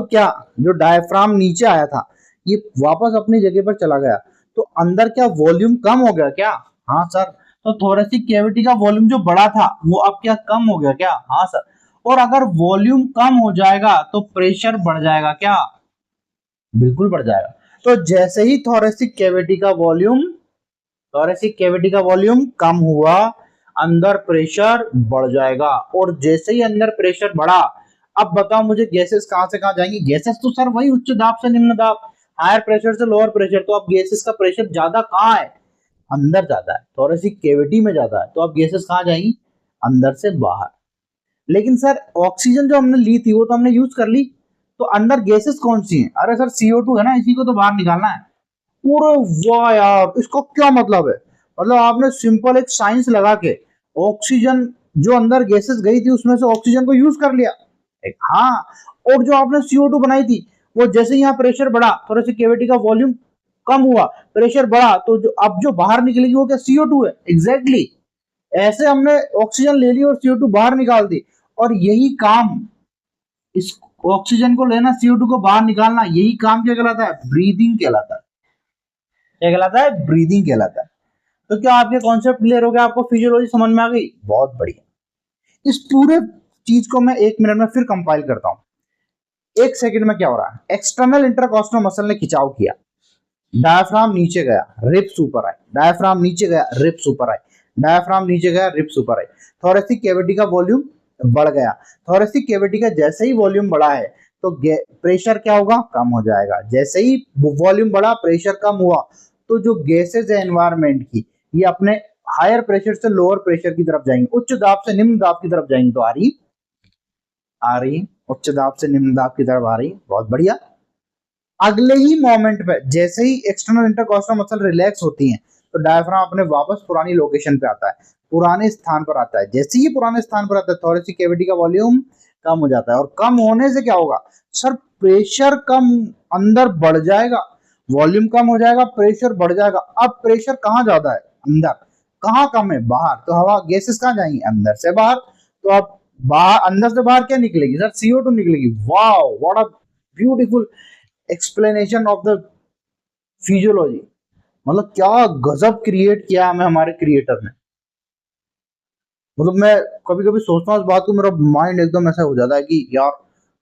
A: क्या जो डायफ्राम नीचे आया था, ये वापस अपनी जगह पर चला गया, तो अंदर क्या वॉल्यूम कम हो गया क्या, हाँ सर। तो थोरेसिक कैविटी का वॉल्यूम जो बड़ा था, वो अब क्या कम हो गया क्या, हाँ सर। और अगर वॉल्यूम कम हो जाएगा तो प्रेशर बढ़ जाएगा क्या, बिल्कुल बढ़ जाएगा। तो जैसे ही थोरेसिक कैविटी का वॉल्यूम कम हुआ, अंदर प्रेशर बढ़ जाएगा, और जैसे ही अंदर प्रेशर बढ़ा, अब बताओ मुझे गैसेस कहां से कहां जाएंगी, गैसेस तो सर वही उच्च दाब से निम्न दाब, हायर प्रेशर से लोअर प्रेशर, तो अब गैसेस का प्रेशर ज्यादा कहां है, अंदर ज्यादा है, थोरेसिक कैविटी में ज्यादा है, तो अब गैसेस कहां जाएंगी, अंदर से बाहर। लेकिन सर ऑक्सीजन जो हमने ली थी वो तो हमने यूज कर ली, तो अंदर गैसेस कौन सी हैं, अरे सर CO2 है ना, इसी को तो बाहर निकालना है। पूरे वाह यार, इसका क्या मतलब है, मतलब आपने सिंपल एक साइंस लगा के ऑक्सीजन जो अंदर गैसेस गई थी उसमें से ऑक्सीजन को यूज कर लिया, एक हाँ। और जो आपने CO2 बनाई थी, वो जैसे यहाँ प्रेशर बढ़ा, थोड़ा सी कैविटी का वॉल्यूम कम हुआ, प्रेशर बढ़ा, तो जो अब जो बाहर निकलेगी वो क्या, CO2 है, एग्जैक्टली। ऐसे हमने ऑक्सीजन ले ली और CO2 बाहर निकाल दी, और यही काम, इस ऑक्सीजन को लेना, CO2 को बाहर निकालना, यही काम क्या कहलाता है, ब्रीदिंग कहलाता है। क्या कहलाता है, ब्रीदिंग कहलाता है। तो क्या आपके कॉन्सेप्ट क्लियर हो गया, आपको फिजियोलॉजी समझ में आ गई, बहुत बढ़िया। इस पूरे चीज को मैं 1 मिनट में फिर कंपाइल करता हूं। 1 सेकंड में क्या हो रहा है, एक्सटर्नल इंटरकॉस्टल मसल ने खिंचाव किया, डायफ्राम नीचे गया, रिब्स ऊपर आए, डायफ्राम नीचे गया, रिब्स ऊपर आए, डायफ्राम नीचे गया, रिब्स ऊपर आए, थोरेसिक कैविटी का वॉल्यूम बढ़ गया। थोरेसिक कैविटी का जैसे ही वॉल्यूम बढ़ा है, तो प्रेशर क्या होगा, कम हो जाएगा। जैसे ही वॉल्यूम बढ़ा, प्रेशर कम हुआ, तो जो गैसेज है एनवायरमेंट की, ये अपने हायर प्रेशर से लोअर प्रेशर की तरफ जाएंगे, उच्च दाब से निम्न दाब की तरफ जाएंगे। तो आ रही उच्च दाब से निम्न दाब की तरफ आ रही, बहुत बढ़िया। अगले ही मोमेंट पे जैसे ही एक्सटर्नल इंटरकॉस्टल मसल रिलैक्स होती हैं, तो डायफ्राम अपने वापस पुरानी लोकेशन पे आता है, पुराने स्थान पर आता है। जैसे ही पुराने स्थान पर आता है, थोरेसिक कैविटी का वॉल्यूम कम हो जाता है, और कम होने से क्या होगा सर, प्रेशर कम अंदर बढ़ जाएगा, वॉल्यूम कम हो जाएगा, प्रेशर बढ़ जाएगा। अब प्रेशर कहाँ ज्यादा है, अंदर, कहाँ कम है, बाहर। तो हवा गैसेस कहाँ जाएंगी, अंदर से बाहर। तो अब बाहर, अंदर से बाहर क्या निकलेगी सर, CO2 निकलेगी। Wow, what a beautiful explanation of the physiology. मतलब क्या गजब क्रिएट किया हमें हमारे क्रिएटर ने। मतलब मैं कभी कभी सोचता हूँ इस बात को, मेरा माइंड एकदम ऐसा हो जाता है कि यार,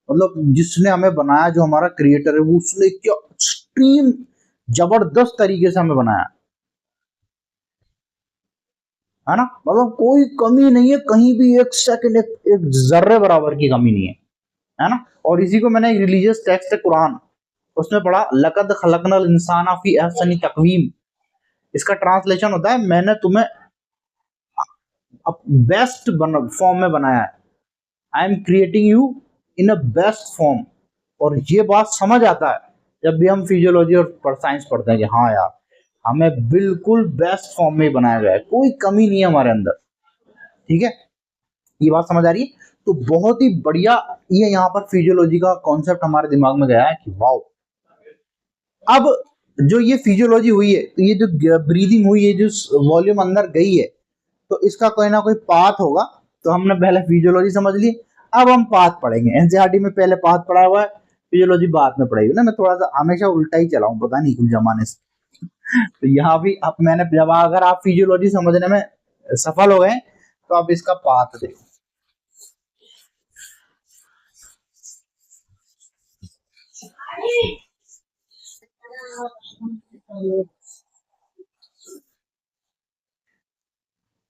A: मतलब जिसने हमें बनाया, जो हमारा क्रिएटर है, वो उसने क्या एक्सट्रीम जबरदस्त तरीके से हमें बनाया है ना। मतलब कोई कमी नहीं है कहीं भी, एक सेकंड, एक जर्रे बराबर की कमी नहीं है ना। और इसी को मैंने एक रिलीजियस टेक्स्ट है कुरान, उसमें पढ़ा, लकद खलकनल इंसाना फी अहसनी तकवीम, इसका ट्रांसलेशन होता है मैंने तुम्हें बेस्ट फॉर्म में बनाया है, I am creating you in a best form. और ये बात समझ आता है जब भी हम फिजियोलॉजी और साइंस पढ़ते हैं कि हाँ यार हमें बिल्कुल बेस्ट फॉर्म में बनाया गया है, कोई कमी नहीं है हमारे अंदर। ठीक है, ये बात समझ आ रही है? तो बहुत ही बढ़िया ये यहाँ पर फिजियोलॉजी का कॉन्सेप्ट हमारे दिमाग में गया है कि वाओ। अब जो ये फिजियोलॉजी हुई है, तो ये जो ब्रीदिंग हुई है, जो वॉल्यूम अंदर गई है, तो इसका कोई ना कोई पाथ होगा। तो हमने पहले फिजियोलॉजी समझ ली, अब हम पाथ पढ़ेंगे। एनसीईआरटी में पहले पाथ पढ़ा हुआ है, फिजियोलॉजी बाद में पढ़ाई ना। मैं थोड़ा सा हमेशा उल्टा ही चलाऊं, पता नहीं कुछ जमाने से। तो यहाँ भी अब मैंने जब अगर आप फिजियोलॉजी समझने में सफल हो गए तो आप इसका पाथ देखो।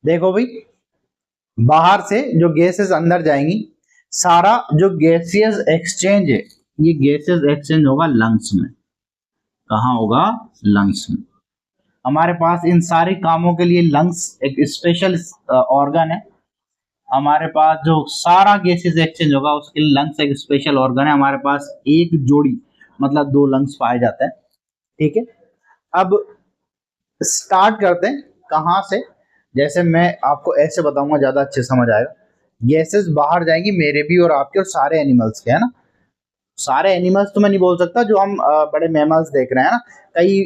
A: देखो भाई, बाहर से जो गैसेस अंदर जाएंगी, सारा जो गैसियस एक्सचेंज है, ये गैसियस एक्सचेंज होगा लंग्स में। कहाँ होगा? लंग्स में। हमारे पास इन सारे कामों के लिए लंग्स एक स्पेशल ऑर्गन है। हमारे पास जो सारा गैसेस एक्सचेंज होगा उसके लिए लंग्स एक स्पेशल ऑर्गन है। हमारे पास एक जोड़ी मतलब 2 लंग्स पाए जाते हैं। ठीक है, अब स्टार्ट करते हैं कहाँ से। जैसे मैं आपको ऐसे बताऊंगा, ज्यादा अच्छे समझ आएगा। गैसेस बाहर जाएंगी मेरे भी और आपके और सारे एनिमल्स के, है ना। सारे एनिमल्स तो मैं नहीं बोल सकता, जो हम बड़े मैमल्स देख रहे हैं ना, कई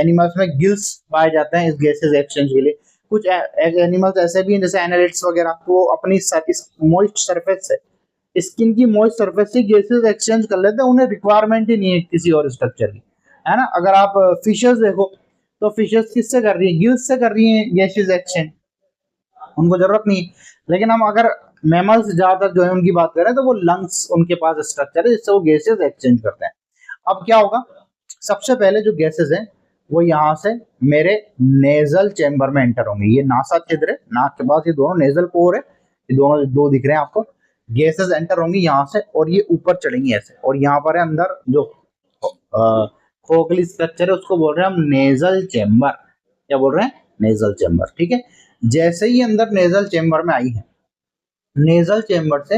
A: एनिमल्स में गिल्स पाए जाते हैं इस गैसेस एक्सचेंज के लिए। कुछ एनिमल्स ऐसे भी हैं जैसे एनालिट्स वगैरह, वो अपनी मॉइस्ट सरफेस से, स्किन की मॉइस्ट सरफेस से गैसेस एक्सचेंज कर लेते हैं। उन्हें रिक्वायरमेंट ही नहीं है किसी और स्ट्रक्चर की, है ना। अगर आप फिशेस देखो तो फिशेस किससे कर रही है? गिल्स से कर रही है गैसेस एक्सचेंज, उनको जरूरत नहीं है। लेकिन हम अगर मैमल्स ज्यादातर जो है उनकी बात करें तो वो लंग्स उनके पास स्ट्रक्चर है जिससे वो गैसेस एक्सचेंज करते हैं। अब क्या होगा, सबसे पहले जो गैसेस हैं वो यहाँ से मेरे नेजल चेंबर में एंटर होंगे। ये नासा छिद्र है, नाक के पास ये दोनों नेजल पोर है, ये दोनों 2 दिख रहे हैं आपको। गैसेस एंटर होंगी यहाँ से और ये ऊपर चढ़ेंगी ऐसे, और यहाँ पर है अंदर जो फोकली स्ट्रक्चर है उसको बोल रहे हैं हम नेजल चेंबर। क्या बोल रहे हैं? Nasal chamber. ठीक है, जैसे ही अंदर नेजल चेंबर में आई है, नेजल चेंबर से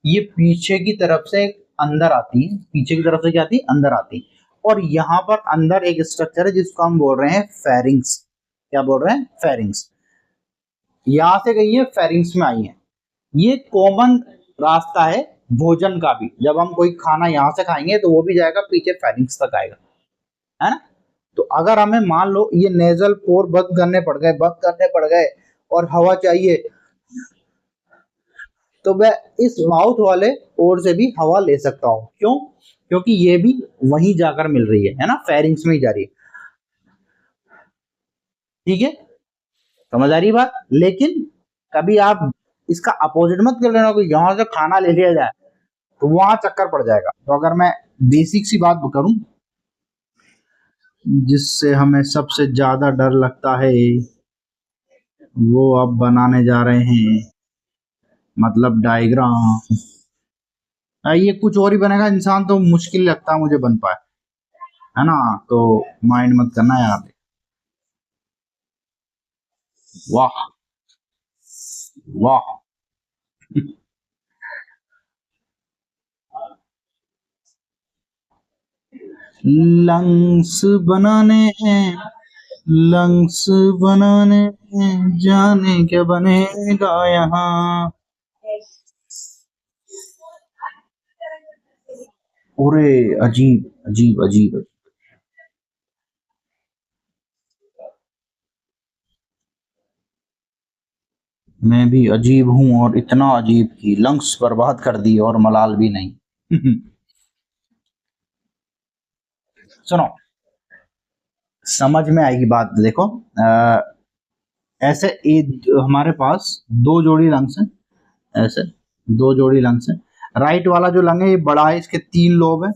A: ये पीछे की तरफ से अंदर आती है। पीछे की तरफ से क्या आती है? अंदर आती है। और यहाँ पर अंदर एक स्ट्रक्चर है जिसको हम बोल रहे हैं फेरिंग्स। क्या बोल रहे हैं? फेरिंग्स। यहां से गई है, फेरिंग्स में आई है। ये कॉमन रास्ता है भोजन का भी। जब हम कोई खाना यहाँ से खाएंगे तो वो भी जाएगा पीछे फेरिंग्स तक आएगा, है ना। तो अगर हमें मान लो ये नेजल पोर बंद करने पड़ गए और हवा चाहिए, तो मैं इस माउथ वाले पोर से भी हवा ले सकता हूँ। क्यों? क्योंकि ये भी वहीं जाकर मिल रही है ना, फेरिंग्स में ही जा रही है। ठीक है, समझ आ रही बात। लेकिन कभी आप इसका अपोजिट मत कर लेना कि यहां से खाना ले लिया जाए, तो वहां चक्कर पड़ जाएगा। तो अगर मैं बेसिक सी बात करूं, जिससे हमें सबसे ज्यादा डर लगता है, वो अब बनाने जा रहे हैं, मतलब डायग्राम। ये कुछ और ही बनेगा, इंसान तो मुश्किल लगता है मुझे बन पाए, है ना। तो माइंड मत करना यार। वाह वाह। लंग्स बनाने हैं, लंग्स बनाने हैं, जाने क्या बनेगा यहाँ। पूरे अजीब अजीब अजीब। मैं भी अजीब हूँ, और इतना अजीब कि लंग्स बर्बाद कर दिए और मलाल भी नहीं। सुनो, समझ में आएगी बात। देखो ऐसे हमारे पास 2 जोड़ी लंग्स हैं, ऐसे 2 जोड़ी लंग्स हैं। राइट वाला जो लंग है ये बड़ा है, इसके 3 लोब है।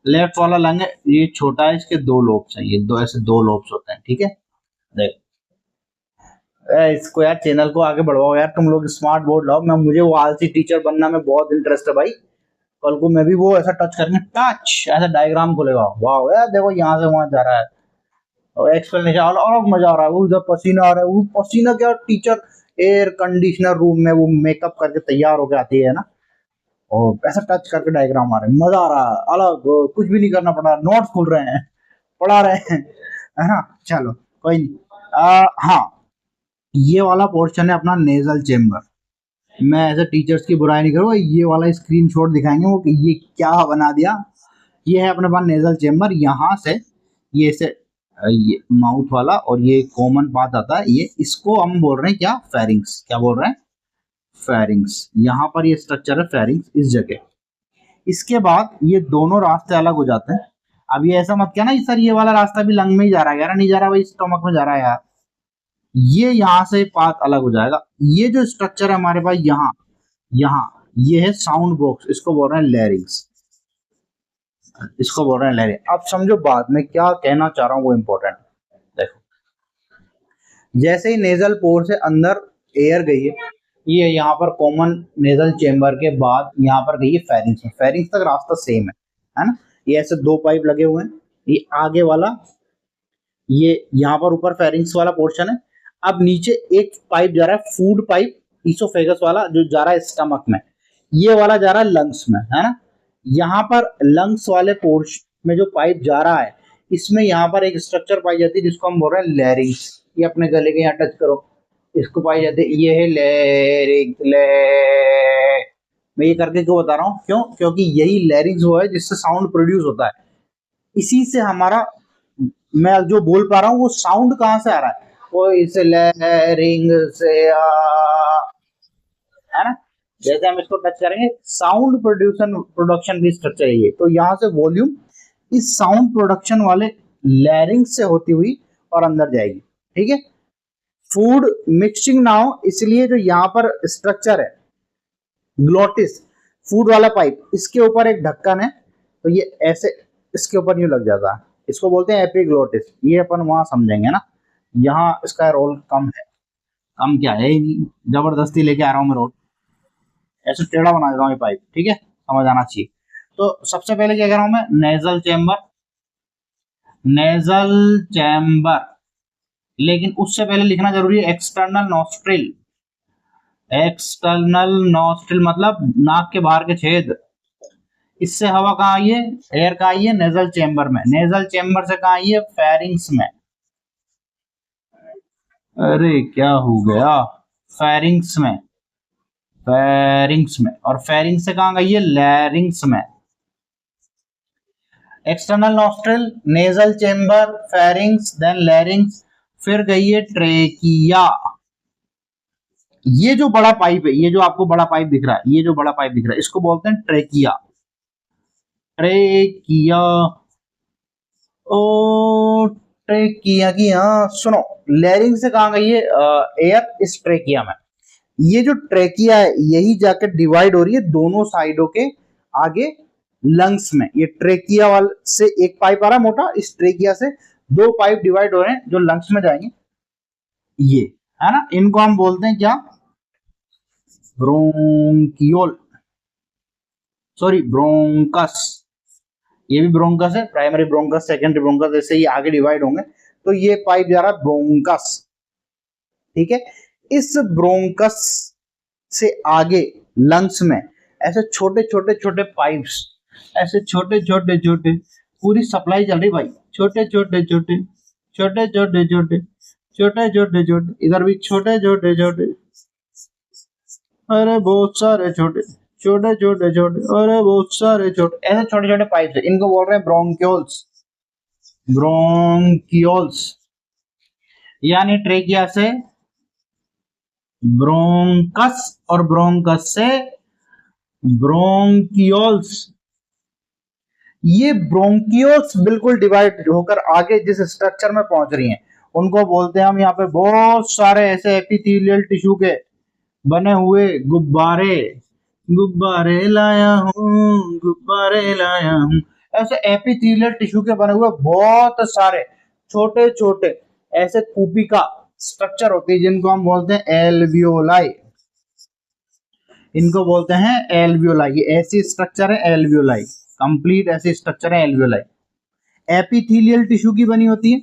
A: लेफ्ट वाला लंग है ये छोटा है, इसके 2 लोब्स हैं। ये दो ऐसे 2 लोब्स होते हैं। ठीक है, देख इसको यार, चैनल को आगे बढ़वाओ यार, तुम लोग स्मार्ट बोर्ड लाओ। मैं मुझे वो आलसी टीचर बनना में बहुत इंटरेस्ट है भाई। कल को मैं भी वो ऐसा टच करेंगे, टच ऐसा डायग्राम खोलेगा, वाह यार देखो यहाँ से वहां जा रहा है। और एक्सप्लेनेशन अलग मजा आ रहा है, वो इधर पसीना आ रहा है, वो पसीना क्या, टीचर एयर कंडीशनर रूम में वो मेकअप करके तैयार होके आती है ना, और ऐसा टच करके डायग्राम आ रहा है, मजा आ रहा है अलग, कुछ भी नहीं करना पड़ रहा, नोट्स खुल रहे हैं, पढ़ा रहे हैं, है ना। चलो कोई नहीं। हाँ, ये वाला पोर्शन है अपना नेजल चेम्बर। मैं ऐसे टीचर्स की बुराई नहीं करूँगा, ये वाला स्क्रीनशॉट दिखाएंगे वो कि ये क्या बना दिया। ये है अपने पास नेजल चेम्बर, यहाँ से ये से ये माउथ वाला और ये कॉमन पाथ आता है, ये इसको हम बोल रहे हैं क्या, फेरिंग्स। क्या बोल रहे हैं, फेरिंग्स। यहाँ पर ये स्ट्रक्चर है फेरिंग्स, इस जगह। इसके बाद ये दोनों रास्ते अलग हो जाते हैं। अब ये ऐसा मत कहना सर ये वाला रास्ता भी लंग में ही जा रहा है, यार नहीं जा रहा भाई, स्टोमक में जा रहा है यार। ये यहाँ से पाथ अलग हो जाएगा। ये जो स्ट्रक्चर है हमारे पास यहाँ, यहाँ ये है साउंड बॉक्स, इसको बोल रहे हैं लैरिंग्स, इसको बोल रहे हैं लैरिंग। अब समझो बात में क्या कहना चाह रहा हूँ वो इंपॉर्टेंट। देखो, जैसे ही नेजल पोर से अंदर एयर गई है, ये यहाँ पर कॉमन नेजल चेम्बर के बाद यहाँ पर गई है फेरिंग्स में, फेरिंग्स तक रास्ता सेम है ना। ये ऐसे दो पाइप लगे हुए हैं, ये आगे वाला, ये यहाँ पर ऊपर फेरिंग्स वाला पोर्शन है। अब नीचे एक पाइप जा रहा है, फूड पाइप, ईसोफेगस वाला, जो जा रहा है स्टमक में। ये वाला जा रहा है लंग्स में, है ना। यहाँ पर लंग्स वाले पोर्शन में जो पाइप जा रहा है, इसमें यहाँ पर एक स्ट्रक्चर पाई जाती है जिसको हम बोल रहे हैं लैरिंग्स। ये अपने गले के यहाँ टच करो, इसको पाई जाती है, ये है लैरिंग्स। मैं ये करके क्यों बता रहा हूँ, क्यों, क्योंकि यही लैरिंग्स वो है जिससे साउंड प्रोड्यूस होता है। इसी से हमारा, मैं जो बोल पा रहा हूँ वो साउंड कहाँ से आ रहा है, वो इस लैरिंग से है ना। जैसे हम इसको टच करेंगे, साउंड प्रोडक्शन की स्ट्रक्चर है ये। तो यहाँ से वॉल्यूम इस साउंड प्रोडक्शन वाले लैरिंग से होती हुई और अंदर जाएगी, ठीक है। फूड मिक्सिंग नाउ, इसलिए जो यहाँ पर स्ट्रक्चर है ग्लोटिस, फूड वाला पाइप, इसके ऊपर एक ढक्कन है, तो ये ऐसे इसके ऊपर यूं लग जाता है, इसको बोलते हैं एपिग्लोटिस। ये अपन वहां समझेंगे ना, यहाँ इसका रोल कम है। कम क्या है ही नहीं, जबरदस्ती लेके आ रहा हूँ मैं रोल, ऐसे टेढ़ा बना देता हूँ ये पाइप, ठीक है, समझ आना चाहिए। तो सबसे पहले क्या कर रहा हूँ मैं, नेजल चेम्बर, नेजल चैम्बर, लेकिन उससे पहले लिखना जरूरी है एक्सटर्नल नॉस्ट्रिल। एक्सटर्नल नॉस्ट्रिल मतलब नाक के बाहर के छेद। इससे हवा कहाँ आई है, एयर कहाँ आई है, नेजल चेम्बर में। नेजल चेम्बर से कहाँ आई है, फेरिंग्स में। अरे क्या हो गया, फेरिंग्स में, फेरिंग्स में। और फेरिंग्स से कहाँ गई है, लैरिंग्स में। External nostril, nasal chamber, pharynx, then larynx, फिर गई है ट्रेकिया। ये जो बड़ा पाइप है, ये जो आपको बड़ा पाइप दिख रहा है, ये जो बड़ा पाइप दिख रहा है, इसको बोलते हैं ट्रेकिया। ट्रेकिया, ओ ट्रेकिया की, हाँ सुनो, लैरिंग से कहाँ गई है एयर, इस ट्रेकिया में। ये जो ट्रेकिया है यही जाकर डिवाइड हो रही है दोनों साइडों के आगे लंग्स में। ये ट्रेकिया वाल से एक पाइप आ रहा है मोटा, इस ट्रेकिया से दो पाइप डिवाइड हो रहे हैं जो लंग्स में जाएंगे, ये है ना। इनको हम बोलते हैं क्या, ब्रोंकियोल, सॉरी ब्रोंकस। ये भी ब्रोंकस है, प्राइमरी ब्रोंकस, सेकेंडरी ब्रोंकस, ऐसे ही आगे डिवाइड होंगे। तो ये पाइप जा रहा है ब्रोंकस, ठीक है। इस ब्रोंकस से आगे लंग्स में ऐसे छोटे छोटे छोटे पाइप्स, ऐसे छोटे छोटे छोटे, पूरी सप्लाई चल रही भाई, छोटे छोटे छोटे छोटे छोटे छोटे छोटे छोटे छोटे, इधर भी छोटे छोटे छोटे, अरे बहुत सारे छोटे छोटे छोटे छोटे, अरे बहुत सारे छोटे, ऐसे छोटे छोटे पाइप है, इनको बोल रहे हैं ब्रोंक्यूल्स। ब्रोंक्यूल्स यानी ट्रेकिया से ब्रोंकस और ब्रोंकस से ब्रोंक्यूल्स। ये ब्रोंक्यूल्स बिल्कुल डिवाइड होकर आगे जिस स्ट्रक्चर में पहुंच रही हैं उनको बोलते हैं हम यहाँ पे बहुत सारे ऐसे एपिथेलियल टिश्यू के बने हुए गुब्बारे। गुब्बारे लाया हूँ, गुब्बारे लाया हूँ, ऐसे एपिथेलियल टिश्यू के बने हुए बहुत सारे छोटे छोटे ऐसे कूपिका स्ट्रक्चर होती है जिनको हम बोलते हैं एल्वियोलाई। इनको बोलते हैं एल्वियोलाई। ये ऐसी स्ट्रक्चर है एल्वियोलाई, कंप्लीट ऐसी स्ट्रक्चर है एल्वियोलाई, एपिथेलियल टिश्यू की बनी होती है।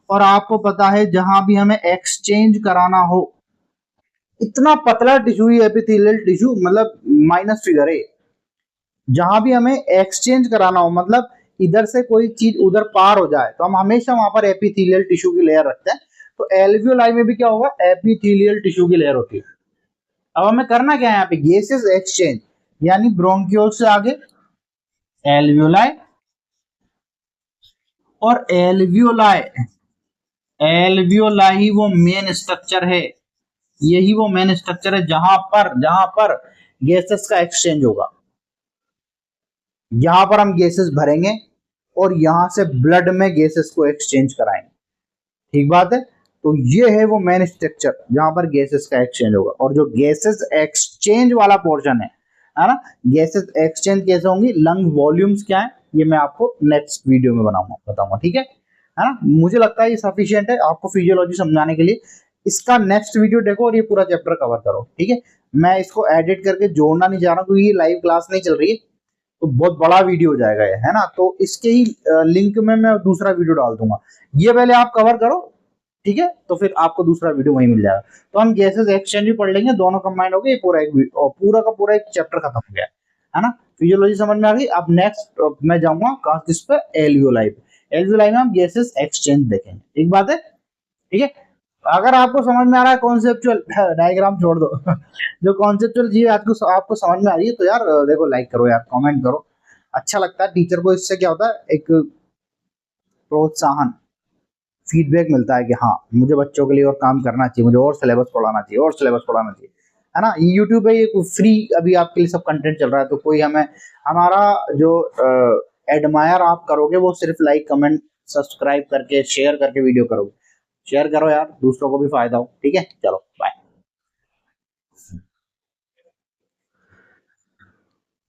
A: और आपको पता है जहां भी हमें एक्सचेंज कराना हो, इतना पतला टिश्यू ही एपिथेलियल टिश्यू, मतलब माइनस फिगर है, जहां भी हमें एक्सचेंज कराना हो, मतलब इधर से कोई चीज उधर पार हो जाए, तो हम हमेशा वहां पर एपिथेलियल टिश्यू की लेयर रखते हैं। तो एल्वियोलाई में भी क्या होगा, एपिथेलियल टिश्यू की लेयर होती है। अब हमें करना क्या है यहाँ पे, गैसेस एक्सचेंज, यानी ब्रोंकियोल से आगे एल्वियोलाई, और एल्वियोलाई, एल्वियोलाई ही वो मेन स्ट्रक्चर है, यही वो मेन स्ट्रक्चर है जहां पर गैसेस का एक्सचेंज होगा। यहां पर हम गैसेस भरेंगे और यहां से ब्लड में गैसेस को एक्सचेंज कराएंगे, ठीक बात है। तो ये है वो मेन स्ट्रक्चर जहां पर गैसेस का एक्सचेंज होगा। और जो गैसेस एक्सचेंज वाला पोर्शन है ना, गैसेस एक्सचेंज कैसे होंगी, लंग वॉल्यूम्स क्या है, ये मैं आपको नेक्स्ट वीडियो में बताऊंगा, ठीक है ना। मुझे लगता है ये सफिशिएंट है आपको फिजियोलॉजी समझाने के लिए। इसका नेक्स्ट वीडियो देखो और ये पूरा चैप्टर कवर करो, ठीक है। मैं इसको एडिट करके जोड़ना नहीं चाह रहा क्योंकि ये लाइव क्लास नहीं चल रही है, तो बहुत बड़ा वीडियो हो जाएगा ये, है ना। तो इसके ही लिंक में मैं दूसरा वीडियो डाल दूंगा, ये पहले आप कवर करो, ठीक है, तो फिर आपको दूसरा वीडियो वहीं मिल जाएगा। तो हम गैसेस एक्सचेंज भी पढ़ लेंगे, दोनों कंबाइन हो गए, पूरा का पूरा एक चैप्टर खत्म हो गया, है ना। फिजियोलॉजी समझ में आ गई। अब नेक्स्ट मैं जाऊंगा किस पे, एल्वियोलाई पे। एल्वियोलाई में हम गैसेस एक्सचेंज देखेंगे, ठीक बात है, ठीक है। अगर आपको समझ में आ रहा है कॉन्सेप्चुअल, डायग्राम छोड़ दो जो कॉन्सेप्चुअल चीज आपको समझ में आ रही है, तो यार देखो लाइक करो यार, कमेंट करो, अच्छा लगता है टीचर को। इससे क्या होता है, एक प्रोत्साहन, फीडबैक मिलता है कि हाँ मुझे बच्चों के लिए और काम करना चाहिए, मुझे और सिलेबस पढ़ाना चाहिए, और सिलेबस पढ़ाना चाहिए, है ना। यूट्यूब पे ये फ्री अभी आपके लिए सब कंटेंट चल रहा है, तो कोई हमें, हमारा जो एडमायर आप करोगे वो सिर्फ लाइक कमेंट सब्सक्राइब करके शेयर करके वीडियो करोगे। शेयर करो यार, दूसरों को भी फायदा हो, ठीक है। चलो बाय।